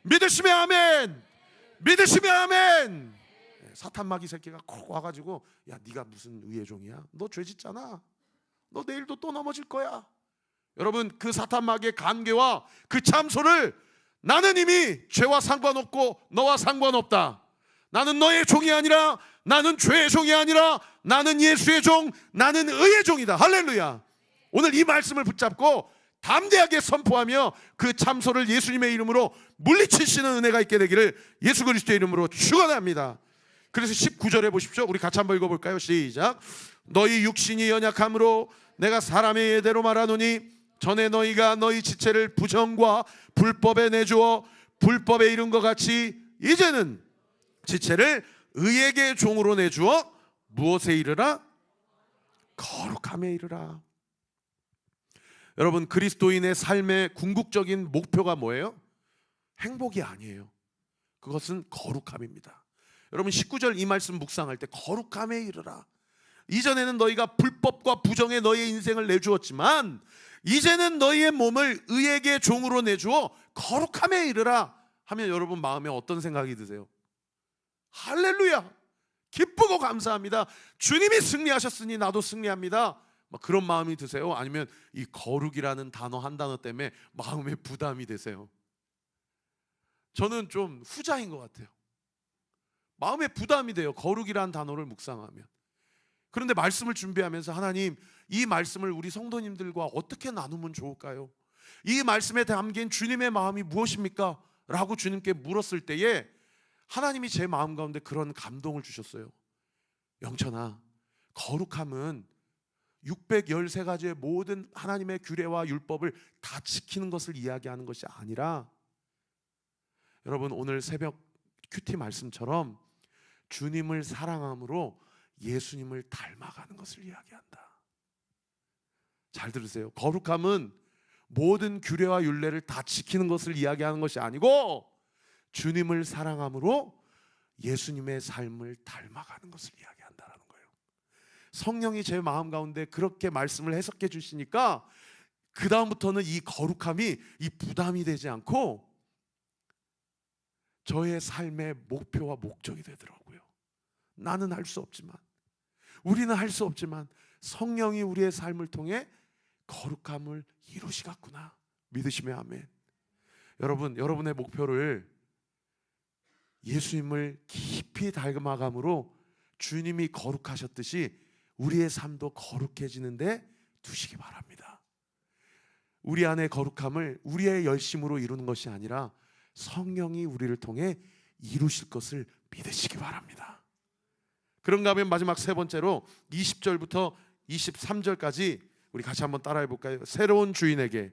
S1: 믿으시면 아멘. 믿으시면 아멘. 사탄 마귀 새끼가 콕 와가지고, 야, 네가 무슨 의의 종이야? 너 죄 짓잖아. 너 내일도 또 넘어질 거야. 여러분, 그 사탄 마귀의 간계와 그 참소를 나는 이미 죄와 상관없고 너와 상관없다. 나는 너의 종이 아니라, 나는 죄의 종이 아니라 나는 예수의 종, 나는 의의 종이다. 할렐루야. 오늘 이 말씀을 붙잡고 담대하게 선포하며 그 참소를 예수님의 이름으로 물리치시는 은혜가 있게 되기를 예수 그리스도의 이름으로 축원합니다. 그래서 19절에 보십시오. 우리 같이 한번 읽어볼까요? 시작. 너희 육신이 연약함으로 내가 사람의 예대로 말하노니 전에 너희가 너희 지체를 부정과 불법에 내주어 불법에 이른 것 같이 이제는 지체를 의에게 종으로 내주어 무엇에 이르라? 거룩함에 이르라. 여러분, 그리스도인의 삶의 궁극적인 목표가 뭐예요? 행복이 아니에요. 그것은 거룩함입니다. 여러분, 19절 이 말씀 묵상할 때 거룩함에 이르라. 이전에는 너희가 불법과 부정에 너희의 인생을 내주었지만 이제는 너희의 몸을 의에게 종으로 내주어 거룩함에 이르라 하면 여러분 마음에 어떤 생각이 드세요? 할렐루야, 기쁘고 감사합니다. 주님이 승리하셨으니 나도 승리합니다. 그런 마음이 드세요? 아니면 이 거룩이라는 단어 한 단어 때문에 마음에 부담이 되세요? 저는 좀 후자인 것 같아요. 마음에 부담이 돼요, 거룩이라는 단어를 묵상하면. 그런데 말씀을 준비하면서 하나님, 이 말씀을 우리 성도님들과 어떻게 나누면 좋을까요? 이 말씀에 담긴 주님의 마음이 무엇입니까? 라고 주님께 물었을 때에 하나님이 제 마음 가운데 그런 감동을 주셨어요. 영천아, 거룩함은 613가지의 모든 하나님의 규례와 율법을 다 지키는 것을 이야기하는 것이 아니라, 여러분 오늘 새벽 큐티 말씀처럼 주님을 사랑함으로 예수님을 닮아가는 것을 이야기한다. 잘 들으세요. 거룩함은 모든 규례와 율례를 다 지키는 것을 이야기하는 것이 아니고, 주님을 사랑함으로 예수님의 삶을 닮아가는 것을 이야기한다는 거예요. 성령이 제 마음 가운데 그렇게 말씀을 해석해 주시니까 그 다음부터는 이 거룩함이 이 부담이 되지 않고 저의 삶의 목표와 목적이 되더라고요. 나는 할 수 없지만, 우리는 할 수 없지만 성령이 우리의 삶을 통해 거룩함을 이루시겠구나 믿으시면 아멘. 여러분, 여러분의 목표를 예수님을 깊이 닮아감으로 주님이 거룩하셨듯이 우리의 삶도 거룩해지는데 두시기 바랍니다. 우리 안의 거룩함을 우리의 열심으로 이루는 것이 아니라 성령이 우리를 통해 이루실 것을 믿으시기 바랍니다. 그런가 하면 마지막 세 번째로 20절부터 23절까지 우리 같이 한번 따라해 볼까요? 새로운 주인에게,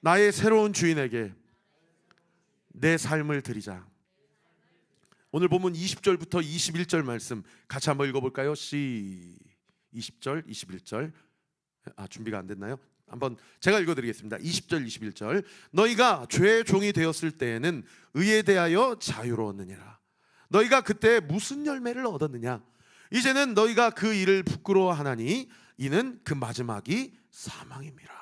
S1: 나의 새로운 주인에게 내 삶을 드리자. 오늘 보면 20절부터 21절 말씀 같이 한번 읽어볼까요? 20절, 21절. 준비가 안 됐나요? 한번 제가 읽어드리겠습니다. 20절, 21절. 너희가 죄의 종이 되었을 때에는 의에 대하여 자유로웠느니라. 너희가 그때 무슨 열매를 얻었느냐? 이제는 너희가 그 일을 부끄러워하나니 이는 그 마지막이 사망임이라.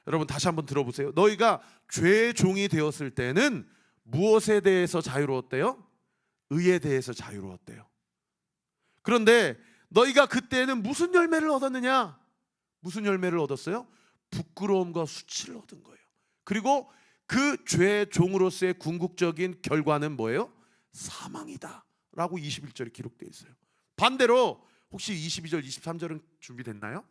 S1: 여러분 다시 한번 들어보세요. 너희가 죄의 종이 되었을 때는 무엇에 대해서 자유로웠대요? 의에 대해서 자유로웠대요. 그런데 너희가 그때는 무슨 열매를 얻었느냐? 무슨 열매를 얻었어요? 부끄러움과 수치를 얻은 거예요. 그리고 그 죄의 종으로서의 궁극적인 결과는 뭐예요? 사망이다 라고 21절에 기록되어 있어요. 반대로 혹시 22절, 23절은 준비됐나요?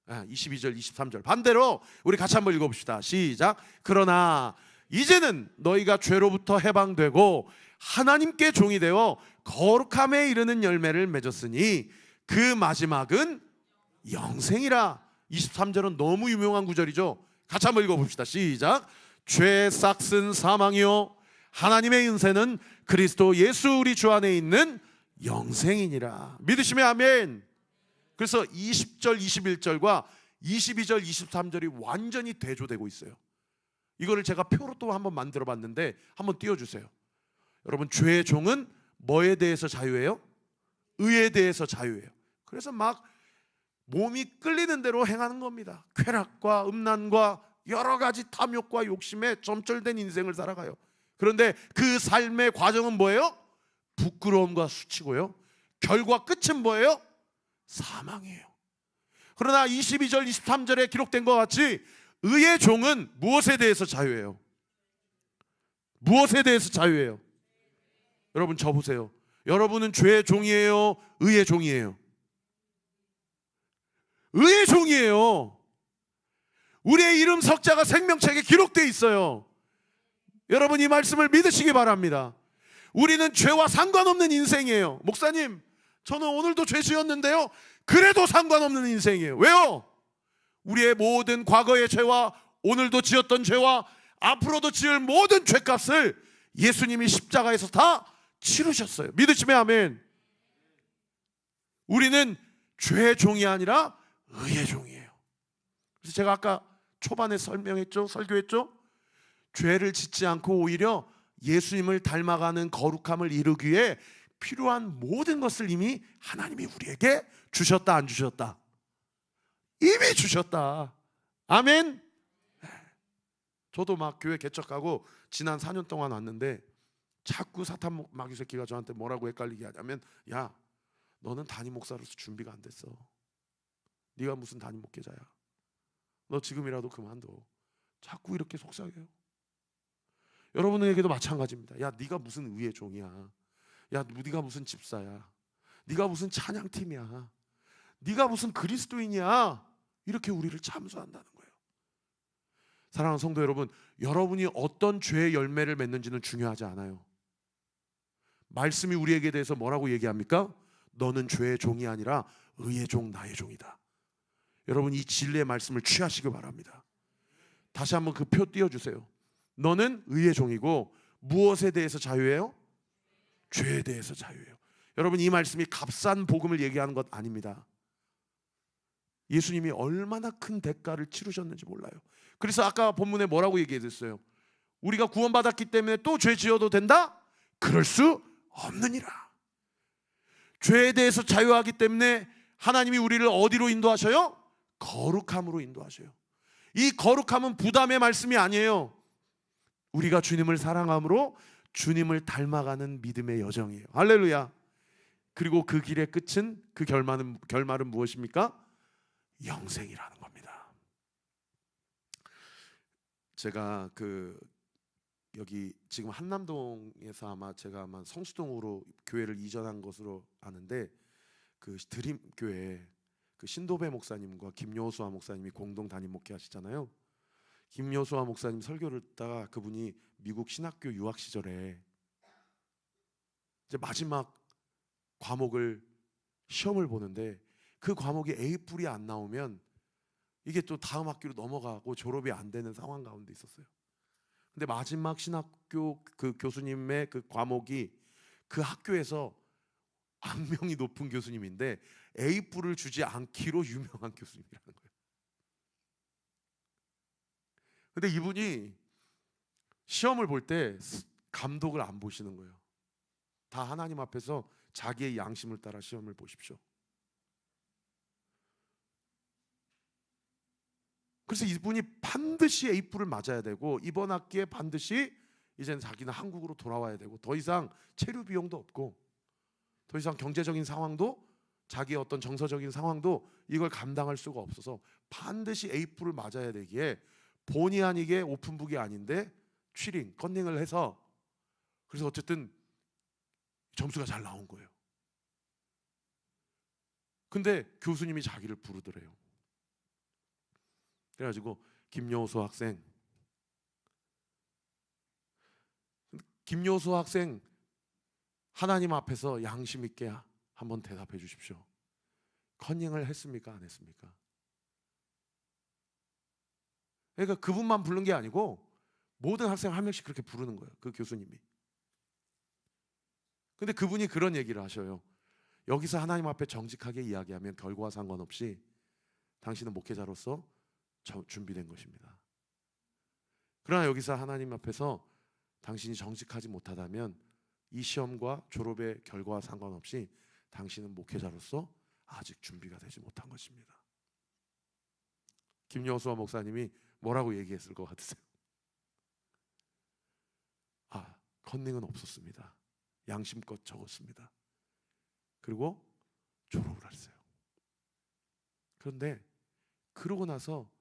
S1: 22절, 23절 반대로 우리 같이 한번 읽어봅시다. 시작. 그러나 이제는 너희가 죄로부터 해방되고 하나님께 종이 되어 거룩함에 이르는 열매를 맺었으니 그 마지막은 영생이라. 23절은 너무 유명한 구절이죠. 같이 한번 읽어봅시다. 시작. 죄의 싹은 사망이요 하나님의 은혜는 그리스도 예수 우리 주 안에 있는 영생이니라. 믿으시면 아멘. 그래서 20절, 21절과 22절, 23절이 완전히 대조되고 있어요. 이거를 제가 표로 또 한번 만들어 봤는데 한번 띄워주세요. 여러분, 죄의 종은 뭐에 대해서 자유해요? 의에 대해서 자유해요. 그래서 막 몸이 끌리는 대로 행하는 겁니다. 쾌락과 음란과 여러 가지 탐욕과 욕심에 점철된 인생을 살아가요. 그런데 그 삶의 과정은 뭐예요? 부끄러움과 수치고요. 결과 끝은 뭐예요? 사망이에요. 그러나 22절 23절에 기록된 것 같이 의의 종은 무엇에 대해서 자유해요? 무엇에 대해서 자유해요? 여러분 저 보세요. 여러분은 죄의 종이에요? 의의 종이에요? 의의 종이에요. 우리의 이름 석자가 생명책에 기록되어 있어요. 여러분 이 말씀을 믿으시기 바랍니다. 우리는 죄와 상관없는 인생이에요. 목사님, 저는 오늘도 죄 지었는데요. 그래도 상관없는 인생이에요. 왜요? 우리의 모든 과거의 죄와 오늘도 지었던 죄와 앞으로도 지을 모든 죄값을 예수님이 십자가에서 다 치르셨어요. 믿으시면 아멘. 우리는 죄의 종이 아니라 의의 종이에요. 그래서 제가 아까 초반에 설명했죠, 설교했죠. 죄를 짓지 않고 오히려 예수님을 닮아가는 거룩함을 이루기 위해 필요한 모든 것을 이미 하나님이 우리에게 주셨다, 안 주셨다? 이미 주셨다. 아멘. 저도 막 교회 개척하고 지난 4년 동안 왔는데 자꾸 사탄 마귀 새끼가 저한테 뭐라고 헷갈리게 하냐면, 야, 너는 담임 목사로서 준비가 안 됐어. 네가 무슨 담임 목회자야. 너 지금이라도 그만둬. 자꾸 이렇게 속삭여요. 여러분에게도 마찬가지입니다. 야, 네가 무슨 의의 종이야. 야, 네가 무슨 집사야. 네가 무슨 찬양팀이야. 네가 무슨 그리스도인이야. 이렇게 우리를 참수한다는 거예요. 사랑하는 성도 여러분, 여러분이 어떤 죄의 열매를 맺는지는 중요하지 않아요. 말씀이 우리에게 대해서 뭐라고 얘기합니까? 너는 죄의 종이 아니라 의의 종, 나의 종이다. 여러분, 이 진리의 말씀을 취하시기 바랍니다. 다시 한번 그 표 띄워주세요. 너는 의의 종이고 무엇에 대해서 자유해요? 죄에 대해서 자유해요. 여러분, 이 말씀이 값싼 복음을 얘기하는 것 아닙니다. 예수님이 얼마나 큰 대가를 치르셨는지 몰라요. 그래서 아까 본문에 뭐라고 얘기했어요? 우리가 구원받았기 때문에 또 죄 지어도 된다? 그럴 수 없느니라. 죄에 대해서 자유하기 때문에 하나님이 우리를 어디로 인도하셔요? 거룩함으로 인도하셔요. 이 거룩함은 부담의 말씀이 아니에요. 우리가 주님을 사랑함으로 주님을 닮아가는 믿음의 여정이에요. 할렐루야. 그리고 그 길의 끝은, 그 결말은 무엇입니까? 영생이라는 겁니다. 제가 여기 지금 한남동에서 제가 아마 성수동으로 교회를 이전한 것으로 아는데, 그 드림 교회 그 신도배 목사님과 김여수아 목사님이 공동 담임 목회하시잖아요. 김여수아 목사님 설교를 듣다가 그분이 미국 신학교 유학 시절에 이제 마지막 과목을 시험을 보는데 그 과목이 A뿔이 안 나오면 이게 또 다음 학기로 넘어가고 졸업이 안 되는 상황 가운데 있었어요. 근데 마지막 신학교 그 교수님의 그 과목이 그 학교에서 악명이 높은 교수님인데 A뿔을 주지 않기로 유명한 교수님이라는 거예요. 근데 이분이 시험을 볼 때 감독을 안 보시는 거예요. 다 하나님 앞에서 자기의 양심을 따라 시험을 보십시오. 그래서 이분이 반드시 A뿔을 맞아야 되고 이번 학기에 반드시 이제는 자기는 한국으로 돌아와야 되고 더 이상 체류 비용도 없고 더 이상 경제적인 상황도 자기의 어떤 정서적인 상황도 이걸 감당할 수가 없어서 반드시 A뿔을 맞아야 되기에 본의 아니게 오픈북이 아닌데 취링, 컨닝을 해서 그래서 어쨌든 점수가 잘 나온 거예요. 근데 교수님이 자기를 부르더래요. 그래가지고 김여수 학생 하나님 앞에서 양심 있게 한번 대답해 주십시오. 컨닝을 했습니까? 안 했습니까? 그러니까 그분만 부른 게 아니고 모든 학생 한 명씩 그렇게 부르는 거예요. 그 교수님이. 근데 그분이 그런 얘기를 하셔요. 여기서 하나님 앞에 정직하게 이야기하면 결과와 상관없이 당신은 목회자로서 준비된 것입니다. 그러나 여기서 하나님 앞에서 당신이 정직하지 못하다면 이 시험과 졸업의 결과와 상관없이 당신은 목회자로서 아직 준비가 되지 못한 것입니다. 김여수아 목사님이 뭐라고 얘기했을 것 같으세요? 컨닝은 없었습니다. 양심껏 적었습니다. 그리고 졸업을 했어요. 그런데 그러고 나서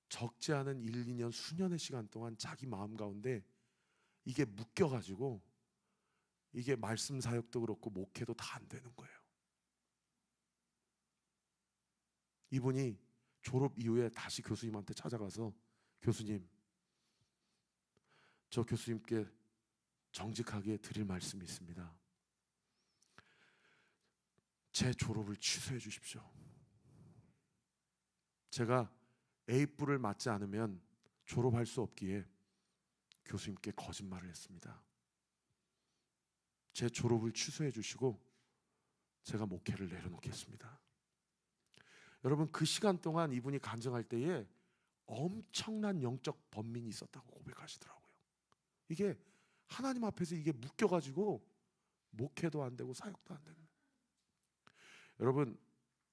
S1: 적지 않은 1, 2년 수년의 시간 동안 자기 마음 가운데 이게 묶여가지고 이게 말씀 사역도 그렇고 목회도 다 안 되는 거예요. 이분이 졸업 이후에 다시 교수님한테 찾아가서 교수님, 저 교수님께 정직하게 드릴 말씀이 있습니다. 제 졸업을 취소해 주십시오. 제가 A뿔을 맞지 않으면 졸업할 수 없기에 교수님께 거짓말을 했습니다. 제 졸업을 취소해 주시고 제가 목회를 내려놓겠습니다. 여러분, 그 시간 동안 이분이 간증할 때에 엄청난 영적 번민이 있었다고 고백하시더라고요. 이게 하나님 앞에서 이게 묶여가지고 목회도 안 되고 사역도 안 되는. 여러분,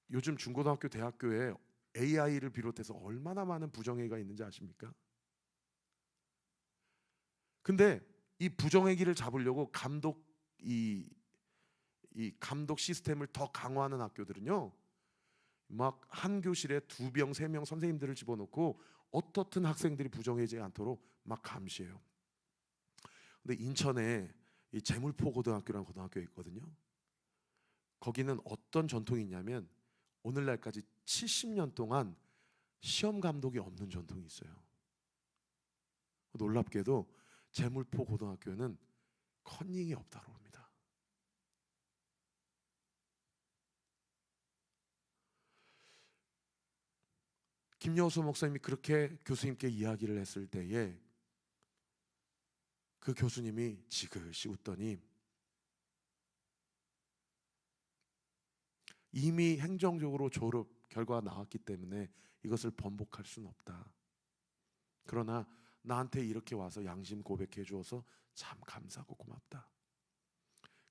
S1: 요즘 중고등학교 대학교에 AI를 비롯해서 얼마나 많은 부정행위가 있는지 아십니까? 근데 이 부정행위를 잡으려고 이 감독 시스템을 더 강화하는 학교들은요, 막 한 교실에 2명, 3명 선생님들을 집어넣고 어떻든 학생들이 부정해지지 않도록 막 감시해요. 근데 인천에 이 재물포 고등학교라는 고등학교가 있거든요. 거기는 어떤 전통이 있냐면 오늘날까지 70년 동안 시험 감독이 없는 전통이 있어요. 놀랍게도 제물포 고등학교는 컨닝이 없다고 합니다. 김여수 목사님이 그렇게 교수님께 이야기를 했을 때에 그 교수님이 지그시 웃더니 이미 행정적으로 졸업 결과가 나왔기 때문에 이것을 번복할 수는 없다. 그러나 나한테 이렇게 와서 양심 고백해 주어서 참 감사하고 고맙다.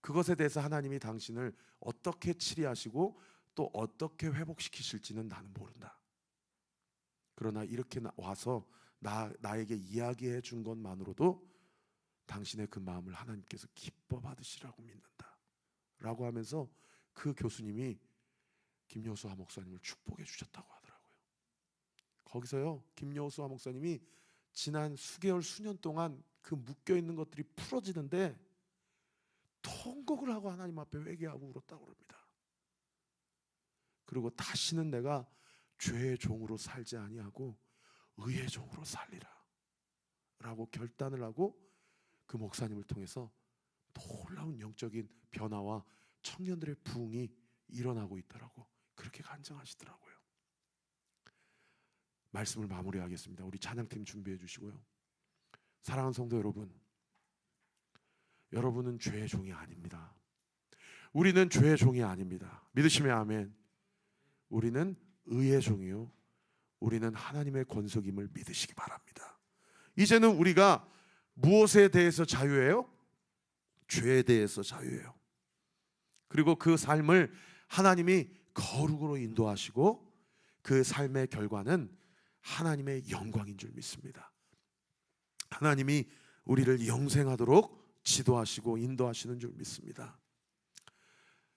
S1: 그것에 대해서 하나님이 당신을 어떻게 치리하시고 또 어떻게 회복시키실지는 나는 모른다. 그러나 이렇게 와서 나에게 이야기해 준 것만으로도 당신의 그 마음을 하나님께서 기뻐 받으시라고 믿는다 라고 하면서 그 교수님이 김여수아 목사님을 축복해 주셨다고 하더라고요. 거기서요, 김여수아 목사님이 지난 수개월 수년 동안 그 묶여있는 것들이 풀어지는데 통곡을 하고 하나님 앞에 회개하고 울었다고 합니다. 그리고 다시는 내가 죄의 종으로 살지 아니하고 의의 종으로 살리라 라고 결단을 하고 그 목사님을 통해서 놀라운 영적인 변화와 청년들의 부흥이 일어나고 있더라고 그렇게 간증하시더라고요. 말씀을 마무리하겠습니다. 우리 찬양팀 준비해 주시고요. 사랑하는 성도 여러분, 여러분은 죄의 종이 아닙니다. 우리는 죄의 종이 아닙니다. 믿으시면 아멘. 우리는 의의 종이요, 우리는 하나님의 권속임을 믿으시기 바랍니다. 이제는 우리가 무엇에 대해서 자유해요? 죄에 대해서 자유해요. 그리고 그 삶을 하나님이 거룩으로 인도하시고 그 삶의 결과는 하나님의 영광인 줄 믿습니다. 하나님이 우리를 영생하도록 지도하시고 인도하시는 줄 믿습니다.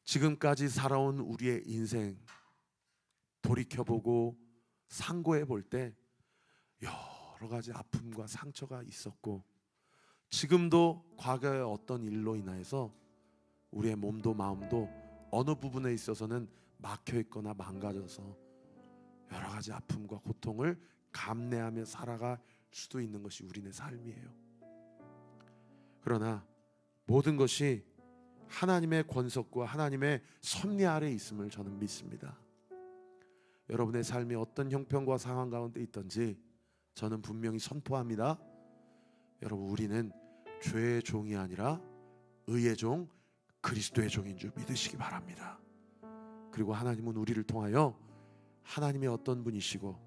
S1: 지금까지 살아온 우리의 인생 돌이켜보고 상고해 볼 때 여러 가지 아픔과 상처가 있었고, 지금도 과거의 어떤 일로 인하여서 우리의 몸도 마음도 어느 부분에 있어서는 막혀 있거나 망가져서 여러 가지 아픔과 고통을 감내하며 살아갈 수도 있는 것이 우리의 삶이에요. 그러나 모든 것이 하나님의 권속과 하나님의 섭리 아래 있음을 저는 믿습니다. 여러분의 삶이 어떤 형편과 상황 가운데 있든지 저는 분명히 선포합니다. 여러분, 우리는 죄의 종이 아니라 의의 종, 그리스도의 종인 줄 믿으시기 바랍니다. 그리고 하나님은 우리를 통하여 하나님의 어떤 분이시고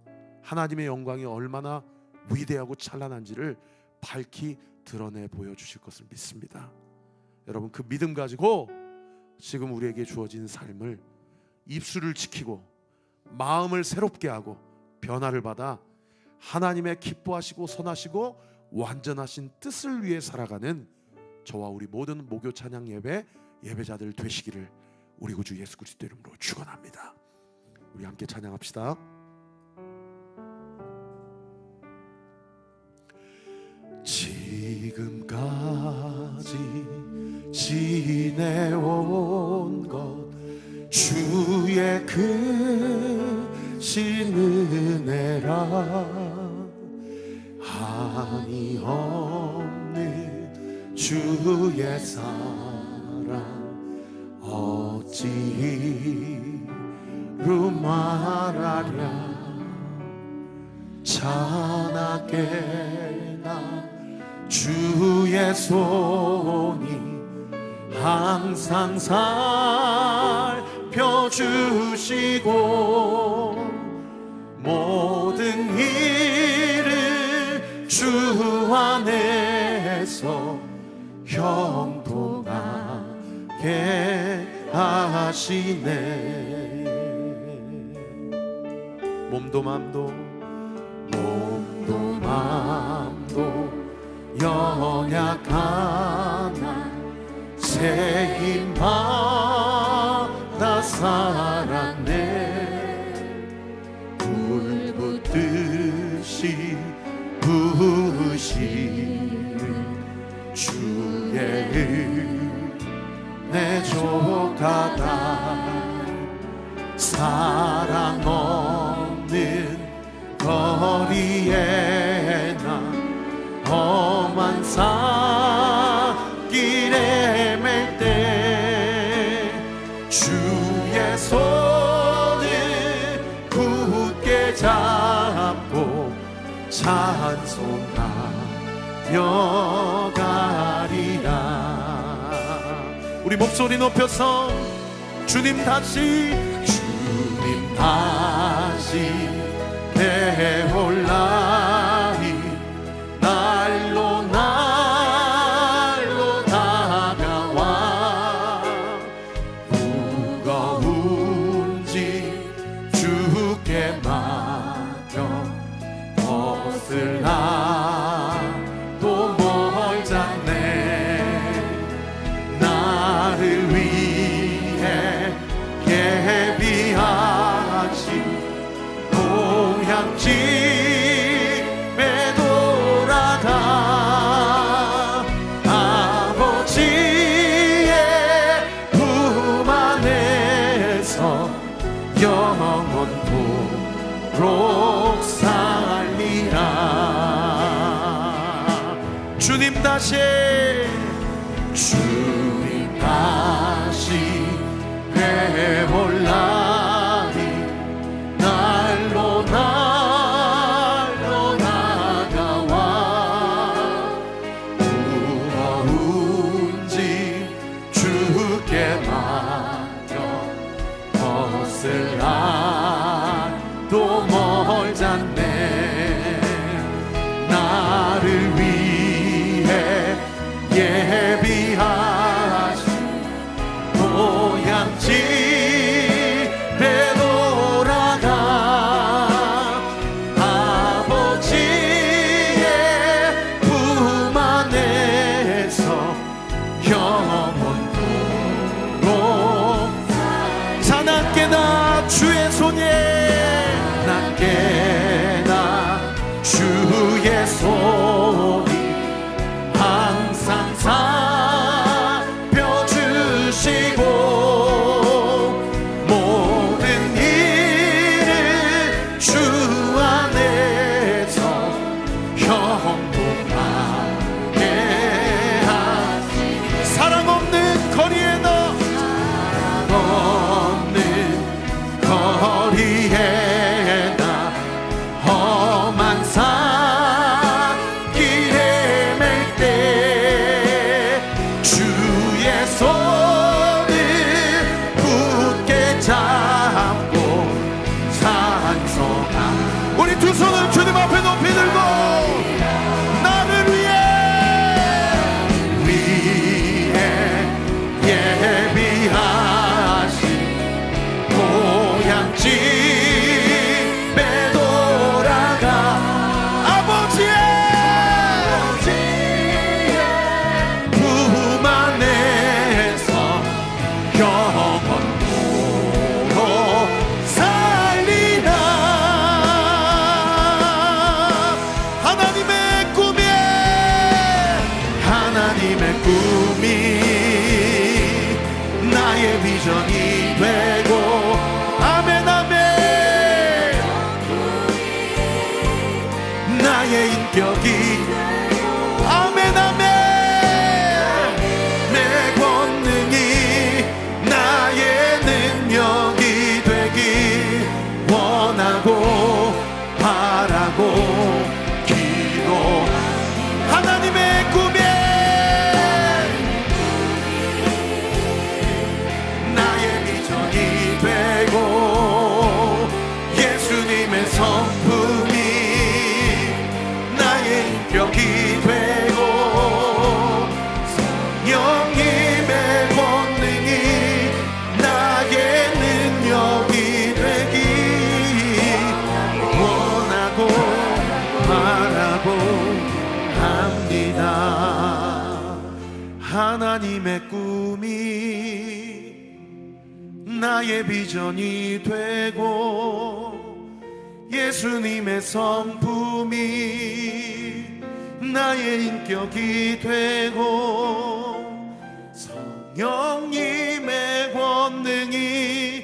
S1: 하나님의 영광이 얼마나 위대하고 찬란한지를 밝히 드러내 보여주실 것을 믿습니다. 여러분, 그 믿음 가지고 지금 우리에게 주어진 삶을 입술을 지키고 마음을 새롭게 하고 변화를 받아 하나님의 기뻐하시고 선하시고 완전하신 뜻을 위해 살아가는 저와 우리 모든 목요 찬양 예배 예배자들 되시기를 우리 구주 예수 그리스도 이름으로 축원합니다. 우리 함께 찬양합시다. 지금까지 지내온 것 주의 크신 은혜라, 한이 없는 주의 사랑 어찌 이루 말하랴. 찬하게 나 주의 손이 항상 살펴주시고 모든 일을 주 안에서 형통하게 하시네. 몸도 맘도 연약하나 새 힘 받아 살았네. 불 붙듯이 부으시는 주의 은혜 족하다. 사랑 없는 거리에 나 살펴가리라. 우리 목소리 높여서 주님 다시 배올라니 날로 날로 다가와 무거운 짐 주께 맡겨 벗으라 또 멀잖네. 나를 위해 예비하신 집에 돌아가 아버지의 품 안에서 영원토록 살리라. 주님 다시 배올라니 날로 날로 다가와 무거운 짐 주께 맡겨 벗으라 또 멀잖네. 나를 위해 예비하신 고향집 주의 손에 낮게나 주의 손이 항상 살펴주시고 모든 일을 주 안에서 형통하게 하시니 사랑 없는 거리에 거리에 나 험한 산길에 맬 때 주의 손을 굳게 잡고 찬송하. 우리 두 손을 주님 앞에 높이 들고 나를 위해 예비하신 집에 돌아가 아버지의 품 안에서 영원토록 살리라. 하나님의 꿈이 나의 비전이 되고 아멘 아멘. 나의 인격이 아멘 아멘. 내 권능이 나의 능력이 되길 원하고 바라고 기도. 하나님의 꿈에 예수님의 성품이 나의 인격이 되고 성령님의 권능이 나의 능력이 되기 원하고 바라고 합니다. 하나님의 꿈이 나의 비전이 되고 예수님의 성품이 나의 인격이 되고 성령님의 권능이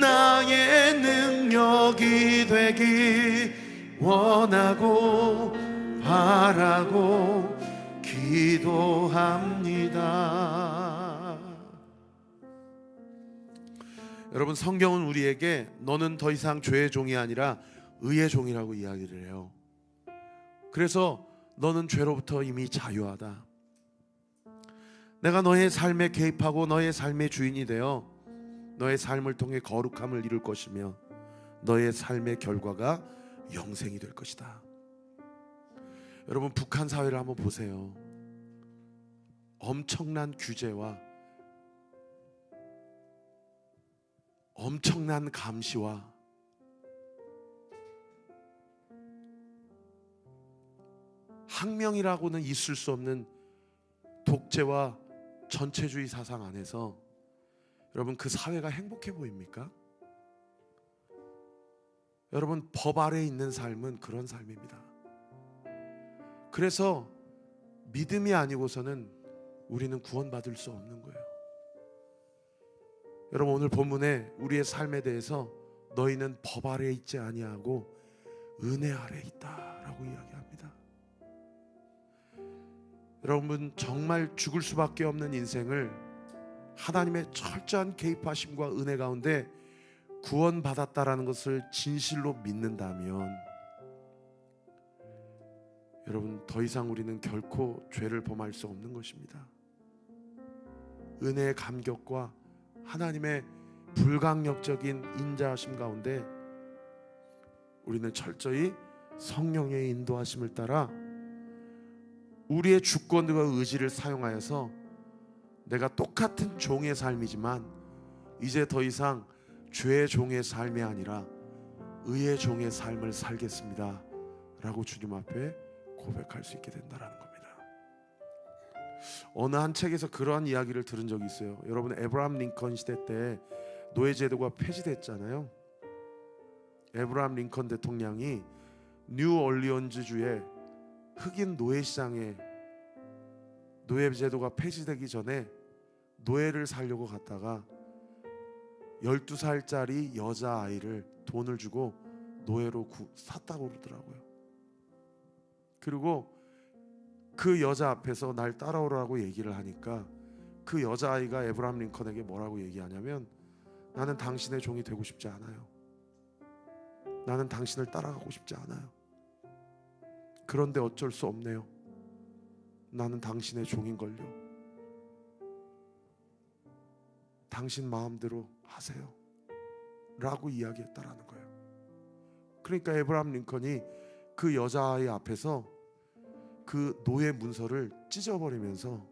S1: 나의 능력이 되길 원하고 바라고 기도합니다. 여러분, 성경은 우리에게 너는 더 이상 죄의 종이 아니라 의의 종이라고 이야기를 해요. 그래서 너는 죄로부터 이미 자유하다. 내가 너의 삶에 개입하고 너의 삶의 주인이 되어 너의 삶을 통해 거룩함을 이룰 것이며 너의 삶의 결과가 영생이 될 것이다. 여러분, 북한 사회를 한번 보세요. 엄청난 규제와 엄청난 감시와 학명이라고는 있을 수 없는 독재와 전체주의 사상 안에서 여러분, 그 사회가 행복해 보입니까? 여러분, 법 아래에 있는 삶은 그런 삶입니다. 그래서 믿음이 아니고서는 우리는 구원받을 수 없는 거예요. 여러분, 오늘 본문에 우리의 삶에 대해서 너희는 법 아래에 있지 아니하고 은혜 아래에 있다라고 이야기합니다. 여러분, 정말 죽을 수밖에 없는 인생을 하나님의 철저한 개입하심과 은혜 가운데 구원받았다라는 것을 진실로 믿는다면 여러분, 더 이상 우리는 결코 죄를 범할 수 없는 것입니다. 은혜의 감격과 하나님의 불강력적인 인자하심 가운데 우리는 철저히 성령의 인도하심을 따라 우리의 주권과 의지를 사용하여서 내가 똑같은 종의 삶이지만 이제 더 이상 죄의 종의 삶이 아니라 의의 종의 삶을 살겠습니다 라고 주님 앞에 고백할 수 있게 된다는 겁니다. 어느 한 책에서 그러한 이야기를 들은 적이 있어요. 여러분, 에브라함 링컨 시대 때 노예제도가 폐지됐잖아요. 에브라함 링컨 대통령이 뉴올리언즈주의 흑인 노예시장에 노예제도가 폐지되기 전에 노예를 살려고 갔다가 12살짜리 여자아이를 돈을 주고 노예로 샀다고 그러더라고요. 그리고 그 여자 앞에서 날 따라오라고 얘기를 하니까 그 여자아이가 에브라함 링컨에게 뭐라고 얘기하냐면, 나는 당신의 종이 되고 싶지 않아요. 나는 당신을 따라가고 싶지 않아요. 그런데 어쩔 수 없네요. 나는 당신의 종인걸요. 당신 마음대로 하세요 라고 이야기했다라는 거예요. 그러니까 에브라함 링컨이 그 여자아이 앞에서 그 노예 문서를 찢어버리면서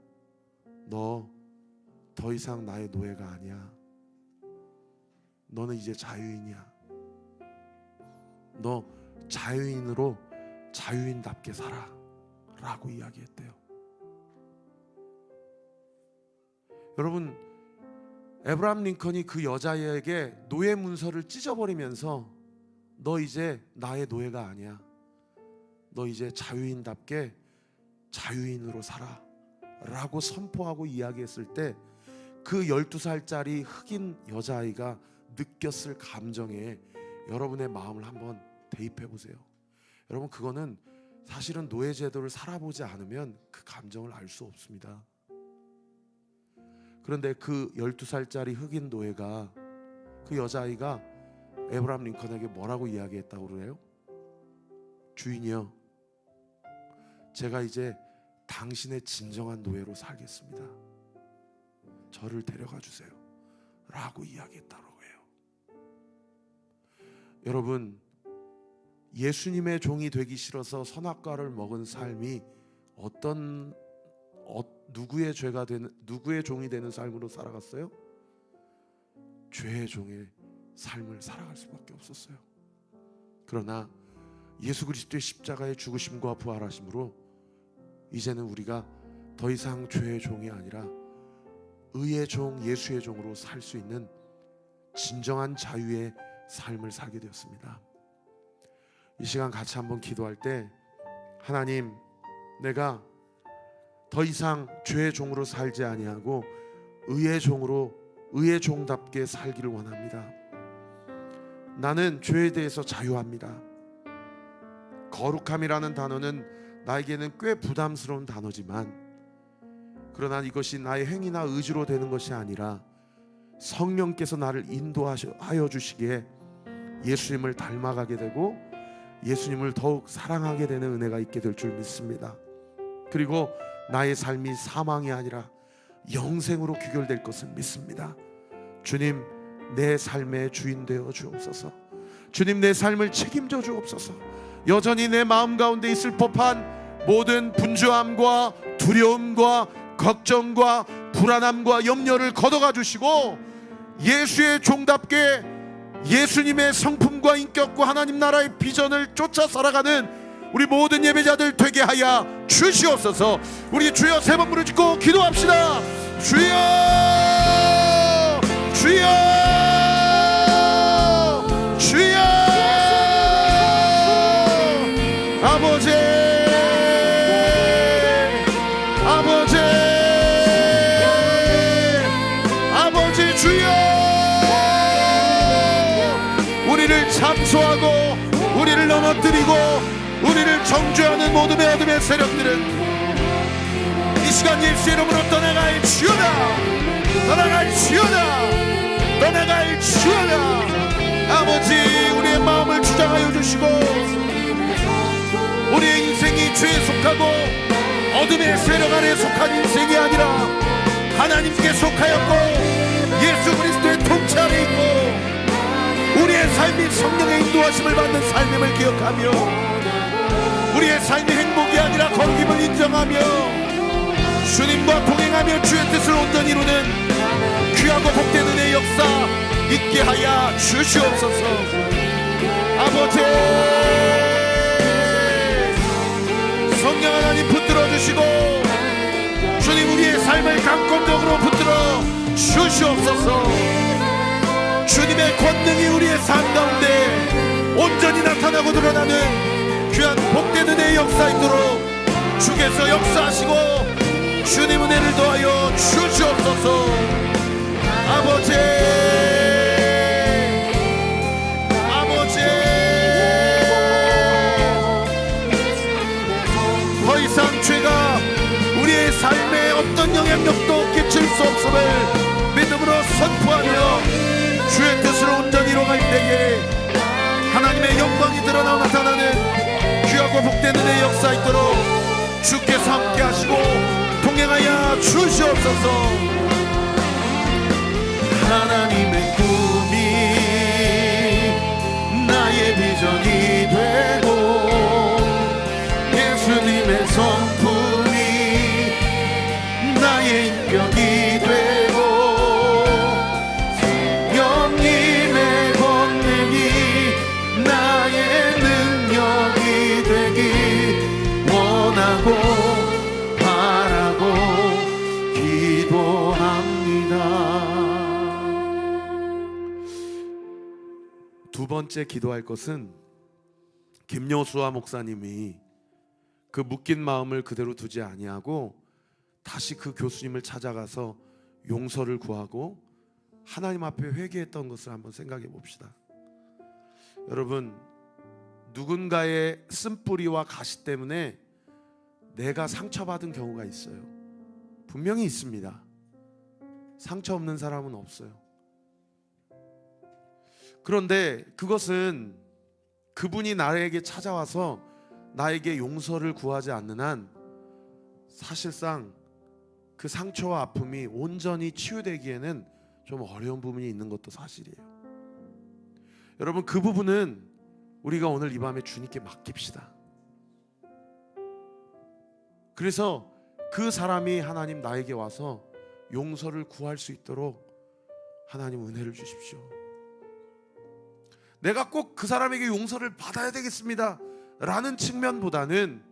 S1: 너 더 이상 나의 노예가 아니야. 너는 이제 자유인이야. 너 자유인으로 자유인답게 살아 라고 이야기했대요. 여러분, 에브라함 링컨이 그 여자에게 노예 문서를 찢어버리면서 너 이제 나의 노예가 아니야. 너 이제 자유인답게 자유인으로 살아 라고 선포하고 이야기했을 때 그 12살짜리 흑인 여자아이가 느꼈을 감정에 여러분의 마음을 한번 대입해 보세요. 여러분, 그거는 사실은 노예제도를 살아보지 않으면 그 감정을 알 수 없습니다. 그런데 그 12살짜리 흑인 노예가, 그 여자아이가 에브라함 링컨에게 뭐라고 이야기했다고 그래요? 주인이요, 제가 이제 당신의 진정한 노예로 살겠습니다. 저를 데려가 주세요 라고 이야기했다고 해요. 여러분, 예수님의 종이 되기 싫어서 선악과를 먹은 삶이 누구의 종이 되는 삶으로 살아갔어요? 죄의 종의 삶을 살아갈 수밖에 없었어요. 그러나 예수 그리스도의 십자가의 죽으심과 부활하심으로 이제는 우리가 더 이상 죄의 종이 아니라 의의 종, 예수의 종으로 살 수 있는 진정한 자유의 삶을 살게 되었습니다. 이 시간 같이 한번 기도할 때, 하나님, 내가 더 이상 죄의 종으로 살지 아니하고 의의 종으로, 의의 종답게 살기를 원합니다. 나는 죄에 대해서 자유합니다. 거룩함이라는 단어는 나에게는 꽤 부담스러운 단어지만, 그러나 이것이 나의 행위나 의지로 되는 것이 아니라 성령께서 나를 인도하여 주시기에 예수님을 닮아가게 되고 예수님을 더욱 사랑하게 되는 은혜가 있게 될 줄 믿습니다. 그리고 나의 삶이 사망이 아니라 영생으로 귀결될 것을 믿습니다. 주님, 내 삶의 주인 되어 주옵소서. 주님, 내 삶을 책임져 주옵소서. 여전히 내 마음 가운데 있을 법한 모든 분주함과 두려움과 걱정과 불안함과 염려를 걷어가 주시고, 예수의 종답게 예수님의 성품과 인격과 하나님 나라의 비전을 쫓아 살아가는 우리 모든 예배자들 되게 하여 주시옵소서. 우리 주여 세 번 부르짖고 기도합시다. 주여, 주여, 주여. 아버지, 아버지, 아버지 주여, 우리를 참소하고 우리를 넘어뜨리고 우리를 정죄하는 모든 어둠의 세력들은 이 시간 예수의 이름으로 떠나갈지어다, 떠나갈지어다, 떠나갈지어다. 아버지, 우리의 마음을 주장하여 주시고, 우리의 인생이 죄에 속하고 어둠의 세력 아래에 속한 인생이 아니라 하나님께 속하였고 예수 그리스도의 통치 아래 있고, 우리의 삶이 성령의 인도하심을 받는 삶임을 기억하며, 우리의 삶이 행복이 아니라 거룩임을 인정하며 주님과 동행하며 주의 뜻을 온전히 이루는 귀하고 복된 은혜의 역사 있게 하여 주시옵소서. 아버지, 성령 하나님 붙들어 주시고, 주님, 우리의 삶을 강권적으로 붙들어 주시옵소서. 주님의 권능이 우리의 삶 가운데 온전히 나타나고 드러나는 귀한 복된 은혜의 역사 있도록 주께서 역사하시고 주님 은혜를 더하여 주시옵소서. 아버지, 아버지, 더 이상 죄가 우리의 삶에 어떤 영향력도 끼칠 수 없음을 믿음으로 선포하며 주의 뜻을 온전히 이뤄갈 때에 하나님의 영광이 드러나 나타나는 귀하고 복된 은혜의 역사 있도록 주께서 함께 하시고 동행하여 주시옵소서. 하나님의 꿈이 나의 비전이 되고, 예수님의 성품이 나의 인격이 되고, 성령님의 권능이 나의 능력이 되기 원하고 바라고 기도합니다. 두 번째 기도할 것은 김여수아 목사님이 그 묶인 마음을 그대로 두지 아니하고 다시 그 교수님을 찾아가서 용서를 구하고 하나님 앞에 회개했던 것을 한번 생각해 봅시다. 여러분, 누군가의 쓴뿌리와 가시 때문에 내가 상처받은 경우가 있어요. 분명히 있습니다. 상처 없는 사람은 없어요. 그런데 그것은 그분이 나에게 찾아와서 나에게 용서를 구하지 않는 한 사실상 그 상처와 아픔이 온전히 치유되기에는 좀 어려운 부분이 있는 것도 사실이에요. 여러분, 그 부분은 우리가 오늘 이 밤에 주님께 맡깁시다. 그래서 그 사람이 하나님 나에게 와서 용서를 구할 수 있도록 하나님 은혜를 주십시오. 내가 꼭 그 사람에게 용서를 받아야 되겠습니다 라는 측면보다는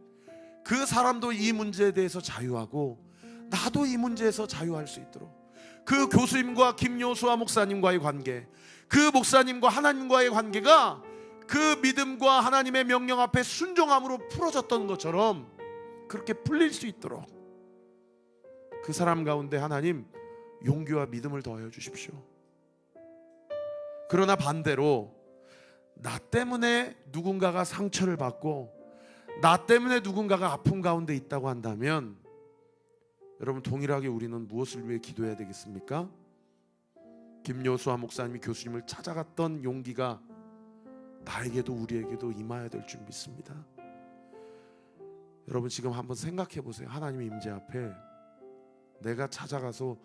S1: 그 사람도 이 문제에 대해서 자유하고 나도 이 문제에서 자유할 수 있도록, 그 교수님과 김여수아 목사님과의 관계, 그 목사님과 하나님과의 관계가 그 믿음과 하나님의 명령 앞에 순종함으로 풀어졌던 것처럼 그렇게 풀릴 수 있도록 그 사람 가운데 하나님 용기와 믿음을 더하여 주십시오. 그러나 반대로 나 때문에 누군가가 상처를 받고 나 때문에 누군가가 아픔 가운데 있다고 한다면 여러분, 동일하게 우리는 무엇을 위해 기도해야 되겠습니까? 김여수아 목사님이 교수님을 찾아갔던 용기가 나에게도 우리에게도 임하여야 될 줄 믿습니다. 여러분 지금 한번 생각해 보세요. 하나님의 임재 앞에 내가 찾아가서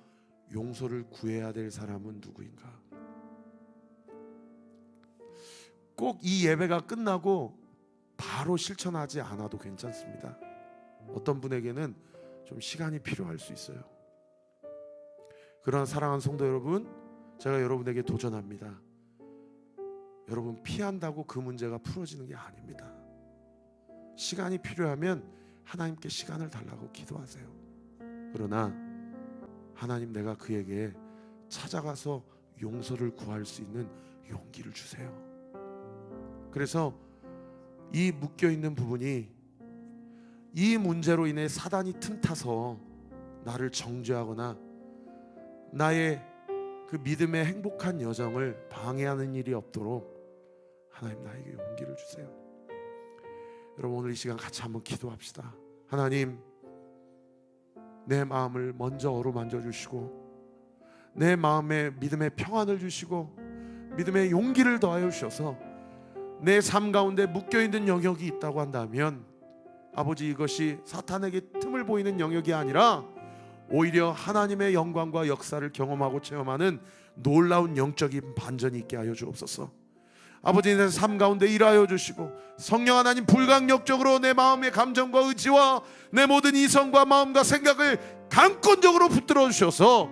S1: 용서를 구해야 될 사람은 누구인가? 꼭 이 예배가 끝나고 바로 실천하지 않아도 괜찮습니다. 어떤 분에게는 좀 시간이 필요할 수 있어요. 그러나 사랑하는 성도 여러분, 제가 여러분에게 도전합니다. 여러분 피한다고 그 문제가 풀어지는 게 아닙니다. 시간이 필요하면 하나님께 시간을 달라고 기도하세요. 그러나 하나님, 내가 그에게 찾아가서 용서를 구할 수 있는 용기를 주세요. 그래서 이 묶여있는 부분이, 이 문제로 인해 사단이 틈타서 나를 정죄하거나 나의 그 믿음의 행복한 여정을 방해하는 일이 없도록 하나님 나에게 용기를 주세요. 여러분 오늘 이 시간 같이 한번 기도합시다. 하나님, 내 마음을 먼저 어루만져 주시고 내 마음에 믿음의 평안을 주시고 믿음의 용기를 더하여 주셔서 내 삶 가운데 묶여있는 영역이 있다고 한다면 아버지, 이것이 사탄에게 틈을 보이는 영역이 아니라 오히려 하나님의 영광과 역사를 경험하고 체험하는 놀라운 영적인 반전이 있게 하여 주옵소서. 아버지, 내 삶 가운데 일하여 주시고 성령 하나님 불강력적으로 내 마음의 감정과 의지와 내 모든 이성과 마음과 생각을 강권적으로 붙들어 주셔서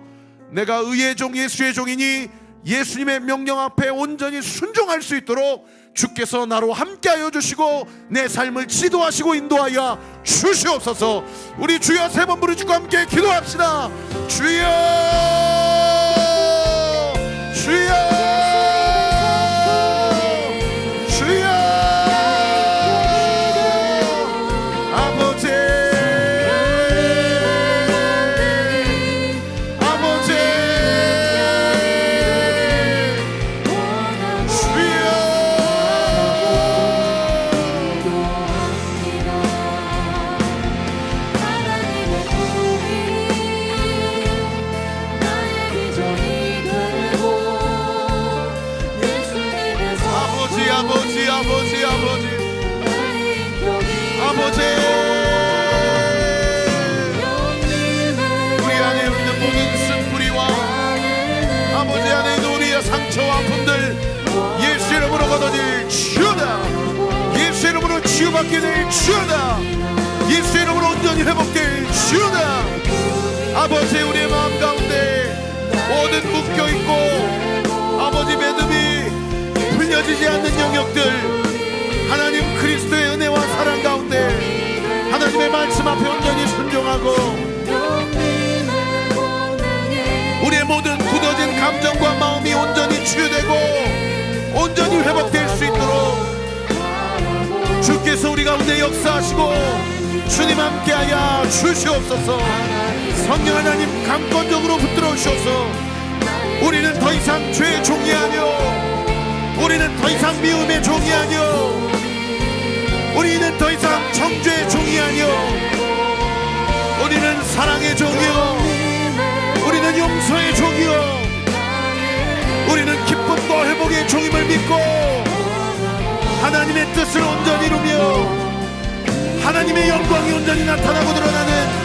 S1: 내가 의의 종 예수의 종이니 예수님의 명령 앞에 온전히 순종할 수 있도록 주께서 나로 함께하여 주시고 내 삶을 지도하시고 인도하여 주시옵소서. 우리 주여 세 번 부르짖고 함께 기도합시다. 주여, 주여, 주여. 아버지, 아버지, 아버지, 우리 안에 있는 모든 쓴뿌리와 아버지 안에 있는 우리의 상처와 아픔들 예수 이름으로 걷어질 주다. 예수 이름으로 치유받게 될 주다. 예수 이름으로 온전히 회복될 주다. 아버지, 우리의 마음 가운데 모든 묶여있고 아버지 믿음이 풀려지지 않는 영역들, 하나님 그리스도의 은혜와 사랑 가운데 하나님의 말씀 앞에 온전히 순종하고 우리의 모든 굳어진 감정과 마음이 온전히 치유되고 온전히 회복될 수 있도록 주께서 우리 가운데 역사하시고 주님 함께하여 주시옵소서. 성령 하나님 강권적으로 붙들어 주셔서 우리는 더 이상 죄의 종이 아니요, 우리는 더 이상 미움의 종이 아니요, 우리는 더 이상 정죄의 종이 아니요, 우리는 사랑의 종이요, 우리는 용서의 종이요, 우리는 기쁨과 회복의 종임을 믿고 하나님의 뜻을 온전히 이루며 하나님의 영광이 온전히 나타나고 드러나는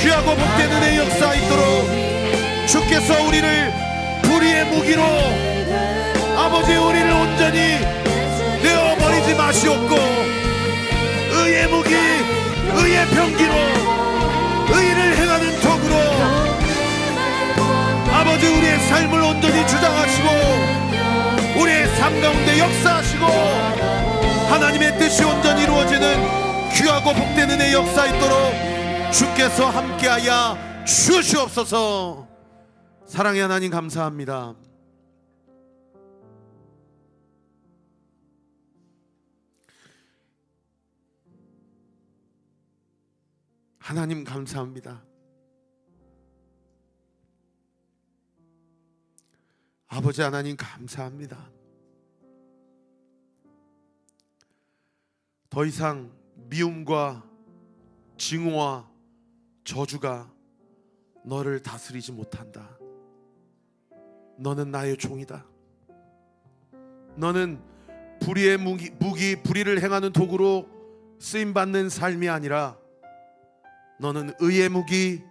S1: 귀하고 복된 은혜의 역사 있도록 주께서 우리를 불의의 무기로 아버지 우리를 온전히 내어버리지 마시옵고 의의 무기, 의의 병기로 의를 행하는 덕으로 아버지 우리의 삶을 온전히 주장하시고 우리의 삶 가운데 역사하시고 하나님의 뜻이 온전히 이루어지는 귀하고 복된 은혜의 역사 있도록 주께서 함께하여 주시옵소서. 사랑의 하나님 감사합니다. 하나님 감사합니다. 아버지 하나님 감사합니다. 더 이상 미움과 증오와 저주가 너를 다스리지 못한다. 너는 나의 종이다. 너는 불의의 무기, 불의를 행하는 도구로 쓰임받는 삶이 아니라 너는 의의 무기,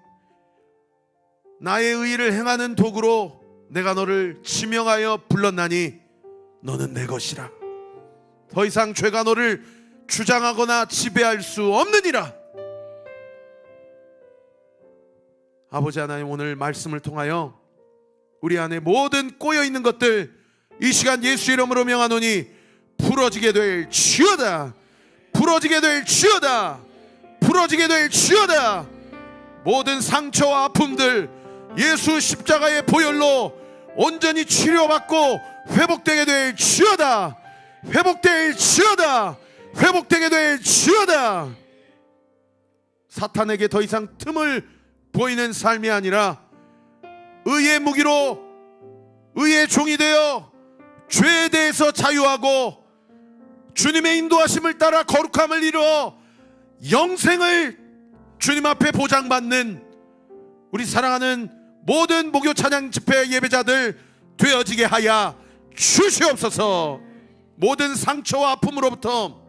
S1: 나의 의를 행하는 도구로 내가 너를 지명하여 불렀나니 너는 내 것이라. 더 이상 죄가 너를 주장하거나 지배할 수 없느니라. 아버지 하나님, 오늘 말씀을 통하여 우리 안에 모든 꼬여있는 것들 이 시간 예수 이름으로 명하노니 부러지게 될 지어다. 부러지게 될 지어다. 부러지게 될 지어다. 모든 상처와 아픔들 예수 십자가의 보혈로 온전히 치료받고 회복되게 될 지어다. 회복될 지어다. 회복되게 될 지어다. 사탄에게 더 이상 틈을 보이는 삶이 아니라 의의 무기로 의의 종이 되어 죄에 대해서 자유하고 주님의 인도하심을 따라 거룩함을 이루어 영생을 주님 앞에 보장받는 우리 사랑하는 모든 목요 찬양 집회 예배자들 되어지게 하여 주시옵소서. 모든 상처와 아픔으로부터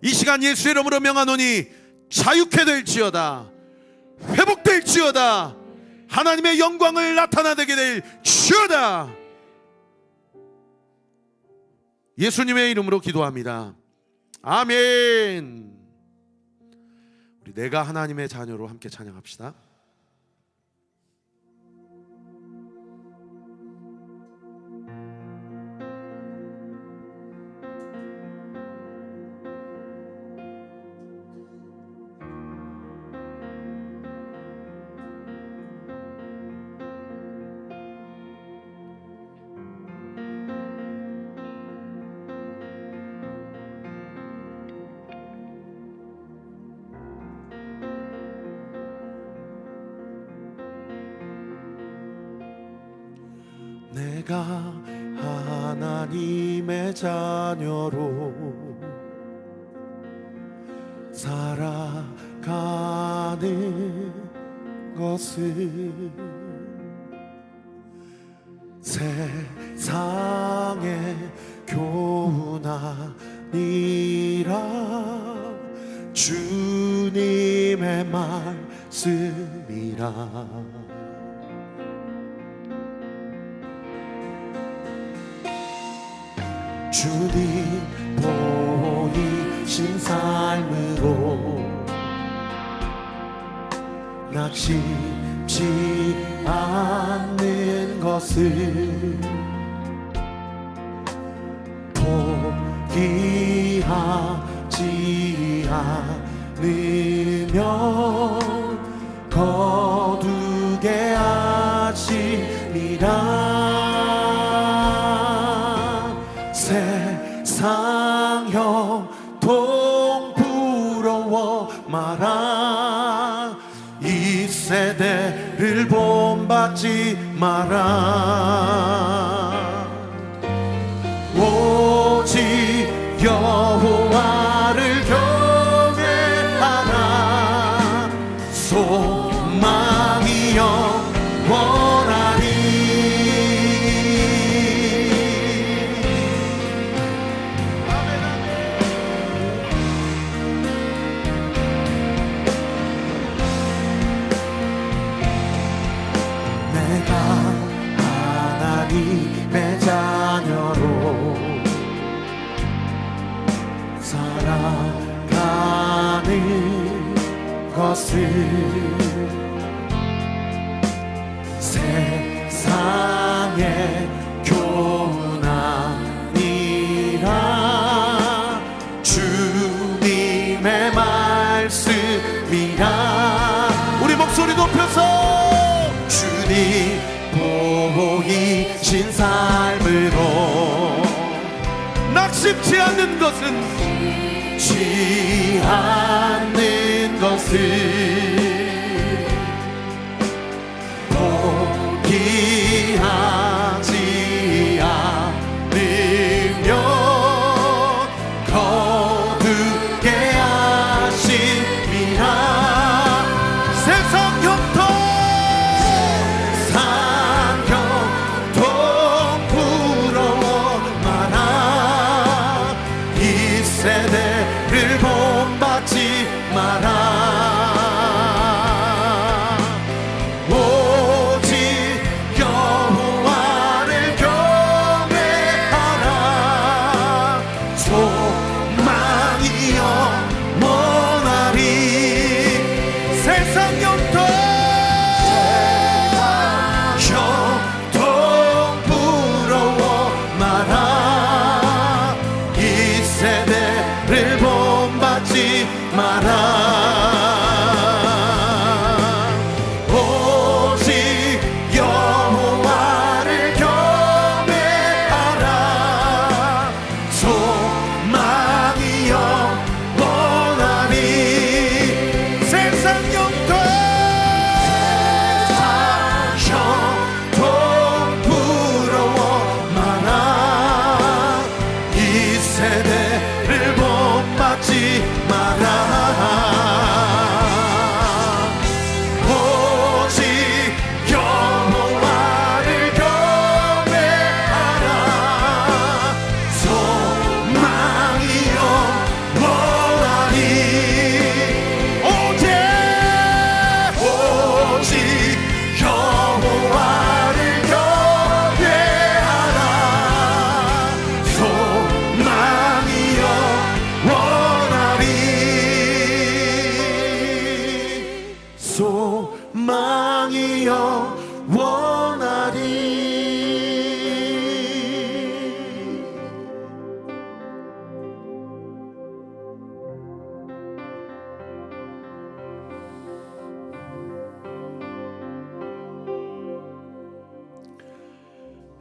S1: 이 시간 예수의 이름으로 명하노니 자유케 될지어다. 회복될지어다. 하나님의 영광을 나타나게 될지어다. 예수님의 이름으로 기도합니다. 아멘. 우리 내가 하나님의 자녀로 함께 찬양합시다. 내가 하나님의 자녀로 살아가는 것은 세상의 교훈 아니라 주님의 말씀이라. 주님 보이신 삶으로 낙심치 않는 것을 포기하지 않으며 거두게 하시리라. 세상 형통 부러워 마라. 이 세대를 본받지 마라. 오직 여호와를 경외하라. 소망이 영원하리. 하나님의 자녀로 살아가는 것을 세상의 교훈 아니라 주님의 말씀이라. 우리 목소리 높여서 주님 보이신 삶으로 낙심치 않는 것은 지 않는 것을 포기하지 않으며 거두게 하심이라. 세상 형통 부러워 마라.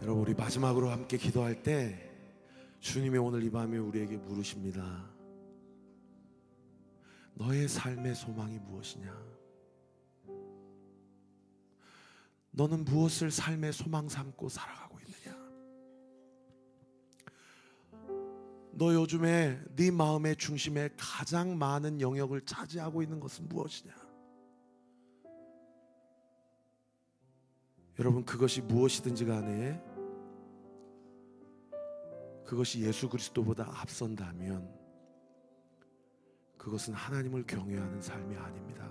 S1: 여러분, 우리 마지막으로 함께 기도할 때 주님이 오늘 이 밤에 우리에게 물으십니다. 너의 삶의 소망이 무엇이냐? 너는 무엇을 삶의 소망 삼고 살아가고 있느냐? 너 요즘에 네 마음의 중심에 가장 많은 영역을 차지하고 있는 것은 무엇이냐? 여러분, 그것이 무엇이든지 간에 그것이 예수 그리스도보다 앞선다면 그것은 하나님을 경외하는 삶이 아닙니다.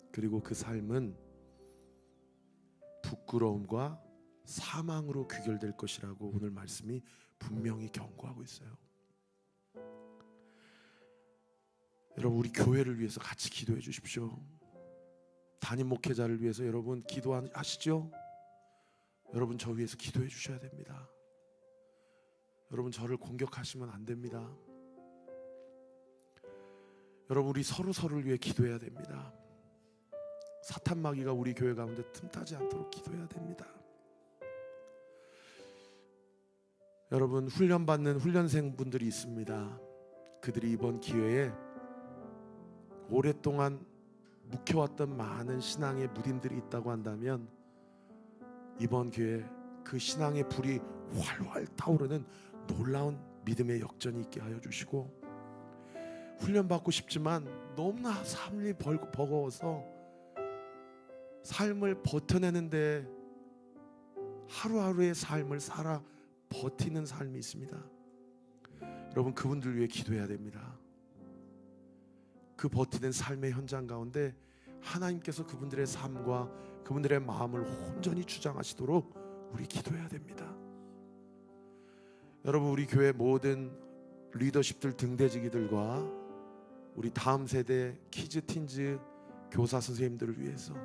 S1: 그리고 그 삶은 부끄러움과 사망으로 귀결될 것이라고 오늘 말씀이 분명히 경고하고 있어요. 여러분, 우리 교회를 위해서 같이 기도해 주십시오. 담임 목회자를 위해서 여러분 기도하시죠? 여러분, 저 위해서 기도해 주셔야 됩니다. 여러분, 저를 공격하시면 안 됩니다. 여러분, 우리 서로를 위해 기도해야 됩니다. 사탄 마귀가 우리 교회 가운데 틈타지 않도록 기도해야 됩니다. 여러분, 훈련받는 훈련생분들이 있습니다. 그들이 이번 기회에 오랫동안 묵혀왔던 많은 신앙의 무딘들이 있다고 한다면 이번 기회에 그 신앙의 불이 활활 타오르는 놀라운 믿음의 역전이 있게 하여 주시고, 훈련받고 싶지만 너무나 삶이 버거워서 삶을 버텨내는데 하루하루의 삶을 살아 버티는 삶이 있습니다. 여러분, 그분들 위해 기도해야 됩니다. 그 버티는 삶의 현장 가운데 하나님께서 그분들의 삶과 그분들의 마음을 온전히 주장하시도록 우리 기도해야 됩니다. 여러분, 우리 교회 모든 리더십들, 등대지기들과 우리 다음 세대 키즈, 틴즈 교사 선생님들을 위해서,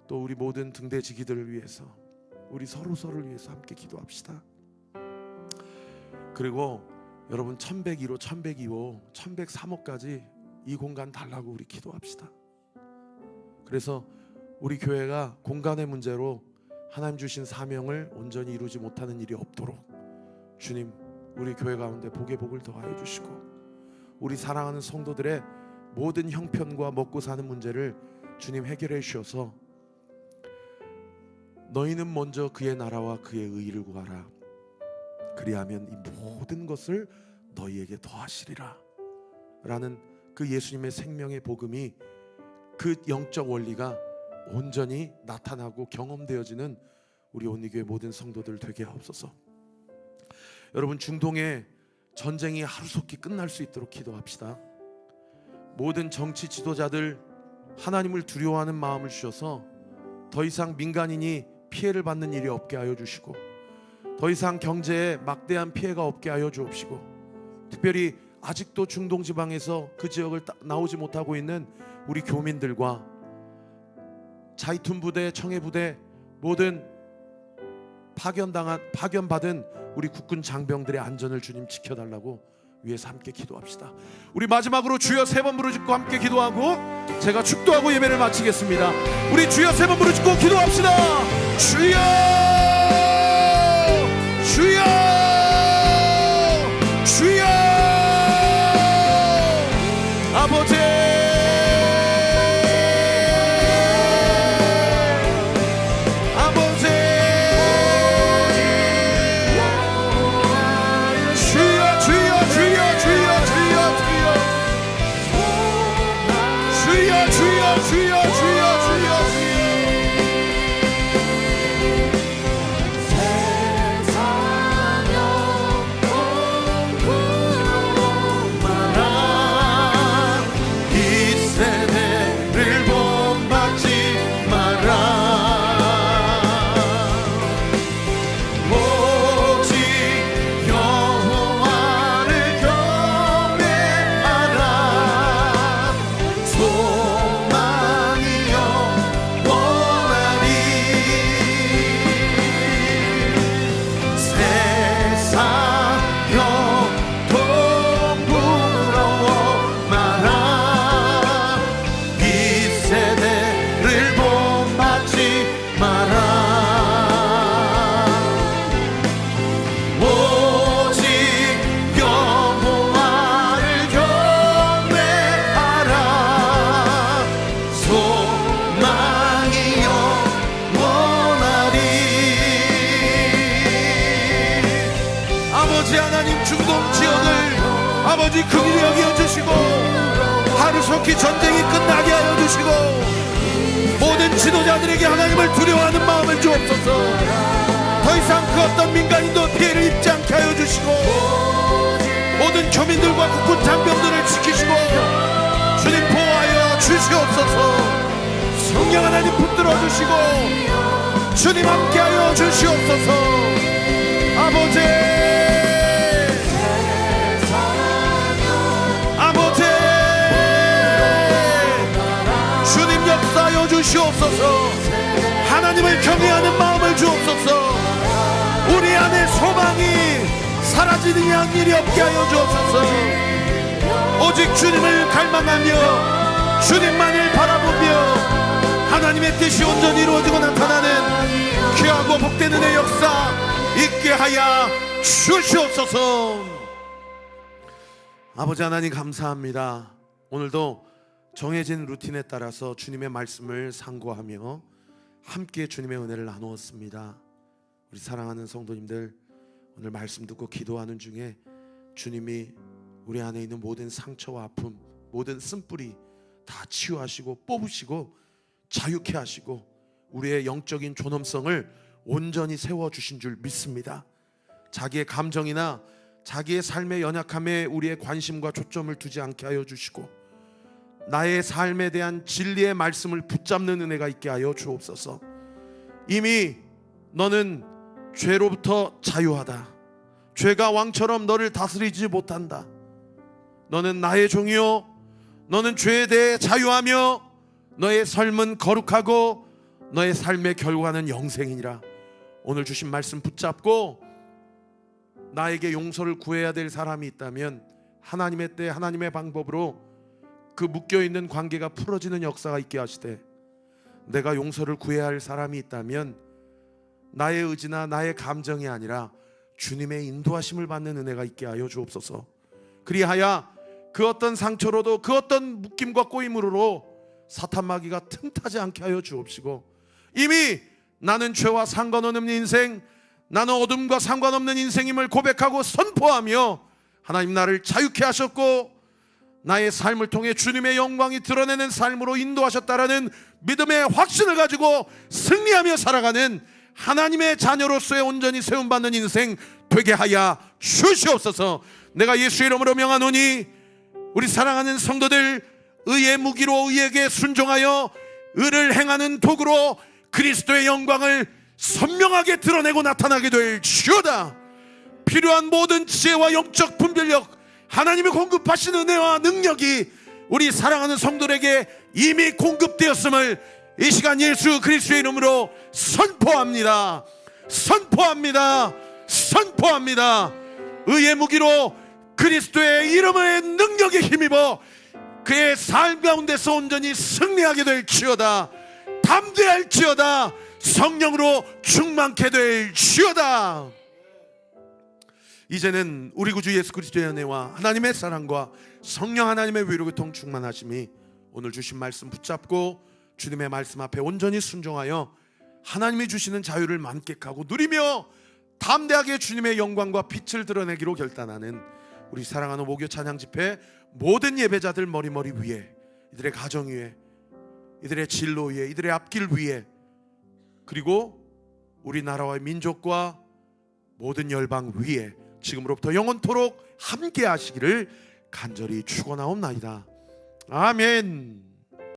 S1: 또 우리 모든 등대지기들을 위해서 우리 서로를 위해서 함께 기도합시다. 그리고 여러분, 1101호, 1102호, 1103호까지 이 공간 달라고 우리 기도합시다. 그래서 우리 교회가 공간의 문제로 하나님 주신 사명을 온전히 이루지 못하는 일이 없도록 주님, 우리 교회 가운데 복의 복을 더하여 주시고, 우리 사랑하는 성도들의 모든 형편과 먹고 사는 문제를 주님 해결해 주셔서 너희는 먼저 그의 나라와 그의 의의를 구하라. 그리하면 이 모든 것을 너희에게 더하시리라 라는 그 예수님의 생명의 복음이, 그 영적 원리가 온전히 나타나고 경험되어지는 우리 온리교회 모든 성도들 되게 하옵소서. 여러분, 중동의 전쟁이 하루속히 끝날 수 있도록 기도합시다. 모든 정치 지도자들 하나님을 두려워하는 마음을 주셔서 더 이상 민간인이 피해를 받는 일이 없게 하여 주시고, 더 이상 경제에 막대한 피해가 없게 하여 주옵시고, 특별히 아직도 중동 지방에서 그 지역을 나오지 못하고 있는 우리 교민들과 자이툰 부대, 청해 부대, 모든 파견받은 우리 국군 장병들의 안전을 주님 지켜달라고 위해서 함께 기도합시다. 우리 마지막으로 주여 3번 부르짖고 함께 기도하고 제가 축도하고 예배를 마치겠습니다. 우리 주여 3번 부르짖고 기도합시다. 주여, 주여, 주여. 아버지, 아버지, 주여, 주여, 주여, 주여, 주여, 주여, 주여, 주여, 주여, 주여, 주여. 아버지 긍휼히 여겨주시고 하루속히 전쟁이 끝나게 하여 주시고 모든 지도자들에게 하나님을 두려워하는 마음을 주옵소서. 더 이상 그 어떤 민간인도 피해를 입지 않게 하여 주시고 모든 교민들과 국군 장병들을 지키시고 주님 보호하여 주시옵소서. 성령 하나님 붙들어 주시고 주님 함께하여 주시옵소서. 아버지 아버지 주님 역사하여 주시옵소서. 하나님을 경외하는 마음을 주옵소서. 우리 안에 소망이 사라지는 일이 없게 하여 주옵소서. 오직 주님을 갈망하며 주님만을 바라보며 하나님의 뜻이 온전히 이루어지고 나타나는 귀하고 복된 은혜의 역사 있게 하여 주시옵소서. 아버지 하나님 감사합니다. 오늘도 정해진 루틴에 따라서 주님의 말씀을 상고하며 함께 주님의 은혜를 나누었습니다. 우리 사랑하는 성도님들, 오늘 말씀 듣고 기도하는 중에 주님이 우리 안에 있는 모든 상처와 아픔, 모든 쓴뿌리 다 치유하시고 뽑으시고 자유케 하시고 우리의 영적인 존엄성을 온전히 세워주신 줄 믿습니다. 자기의 감정이나 자기의 삶의 연약함에 우리의 관심과 초점을 두지 않게 하여 주시고 나의 삶에 대한 진리의 말씀을 붙잡는 은혜가 있게 하여 주옵소서. 이미 너는 죄로부터 자유하다. 죄가 왕처럼 너를 다스리지 못한다. 너는 나의 종이요 너는 죄에 대해 자유하며 너의 삶은 거룩하고 너의 삶의 결과는 영생이니라. 오늘 주신 말씀 붙잡고 나에게 용서를 구해야 될 사람이 있다면 하나님의 때 하나님의 방법으로 그 묶여있는 관계가 풀어지는 역사가 있게 하시되, 내가 용서를 구해야 할 사람이 있다면 나의 의지나 나의 감정이 아니라 주님의 인도하심을 받는 은혜가 있게 하여 주옵소서. 그리하여 그 어떤 상처로도 그 어떤 묶임과 꼬임으로 사탄 마귀가 틈타지 않게 하여 주옵시고, 이미 나는 죄와 상관없는 인생, 나는 어둠과 상관없는 인생임을 고백하고 선포하며 하나님 나를 자유케 하셨고 나의 삶을 통해 주님의 영광이 드러내는 삶으로 인도하셨다라는 믿음의 확신을 가지고 승리하며 살아가는 하나님의 자녀로서의 온전히 세움받는 인생 되게 하여 주시옵소서. 내가 예수의 이름으로 명하노니 우리 사랑하는 성도들, 의의 무기로 의에게 순종하여 의를 행하는 도구로 그리스도의 영광을 선명하게 드러내고 나타나게 될지어다. 필요한 모든 지혜와 영적 분별력, 하나님이 공급하신 은혜와 능력이 우리 사랑하는 성도들에게 이미 공급되었음을 이 시간 예수 그리스도의 이름으로 선포합니다. 선포합니다. 선포합니다. 의의 무기로 그리스도의 이름의 능력에 힘입어 그의 삶 가운데서 온전히 승리하게 될지어다. 담대할지어다. 성령으로 충만케 될지어다. 이제는 우리 구주 예수 그리스도의 은혜와 하나님의 사랑과 성령 하나님의 위로교통 충만하심이 오늘 주신 말씀 붙잡고 주님의 말씀 앞에 온전히 순종하여 하나님이 주시는 자유를 만끽하고 누리며 담대하게 주님의 영광과 빛을 드러내기로 결단하는 우리 사랑하는 목요 찬양 집회 모든 예배자들 머리 위에, 이들의 가정 위에, 이들의 진로 위에, 이들의 앞길 위에, 그리고 우리나라와 민족과 모든 열방 위에 지금으로부터 영원토록 함께 하시기를 간절히 축원하옵나이다. 아멘.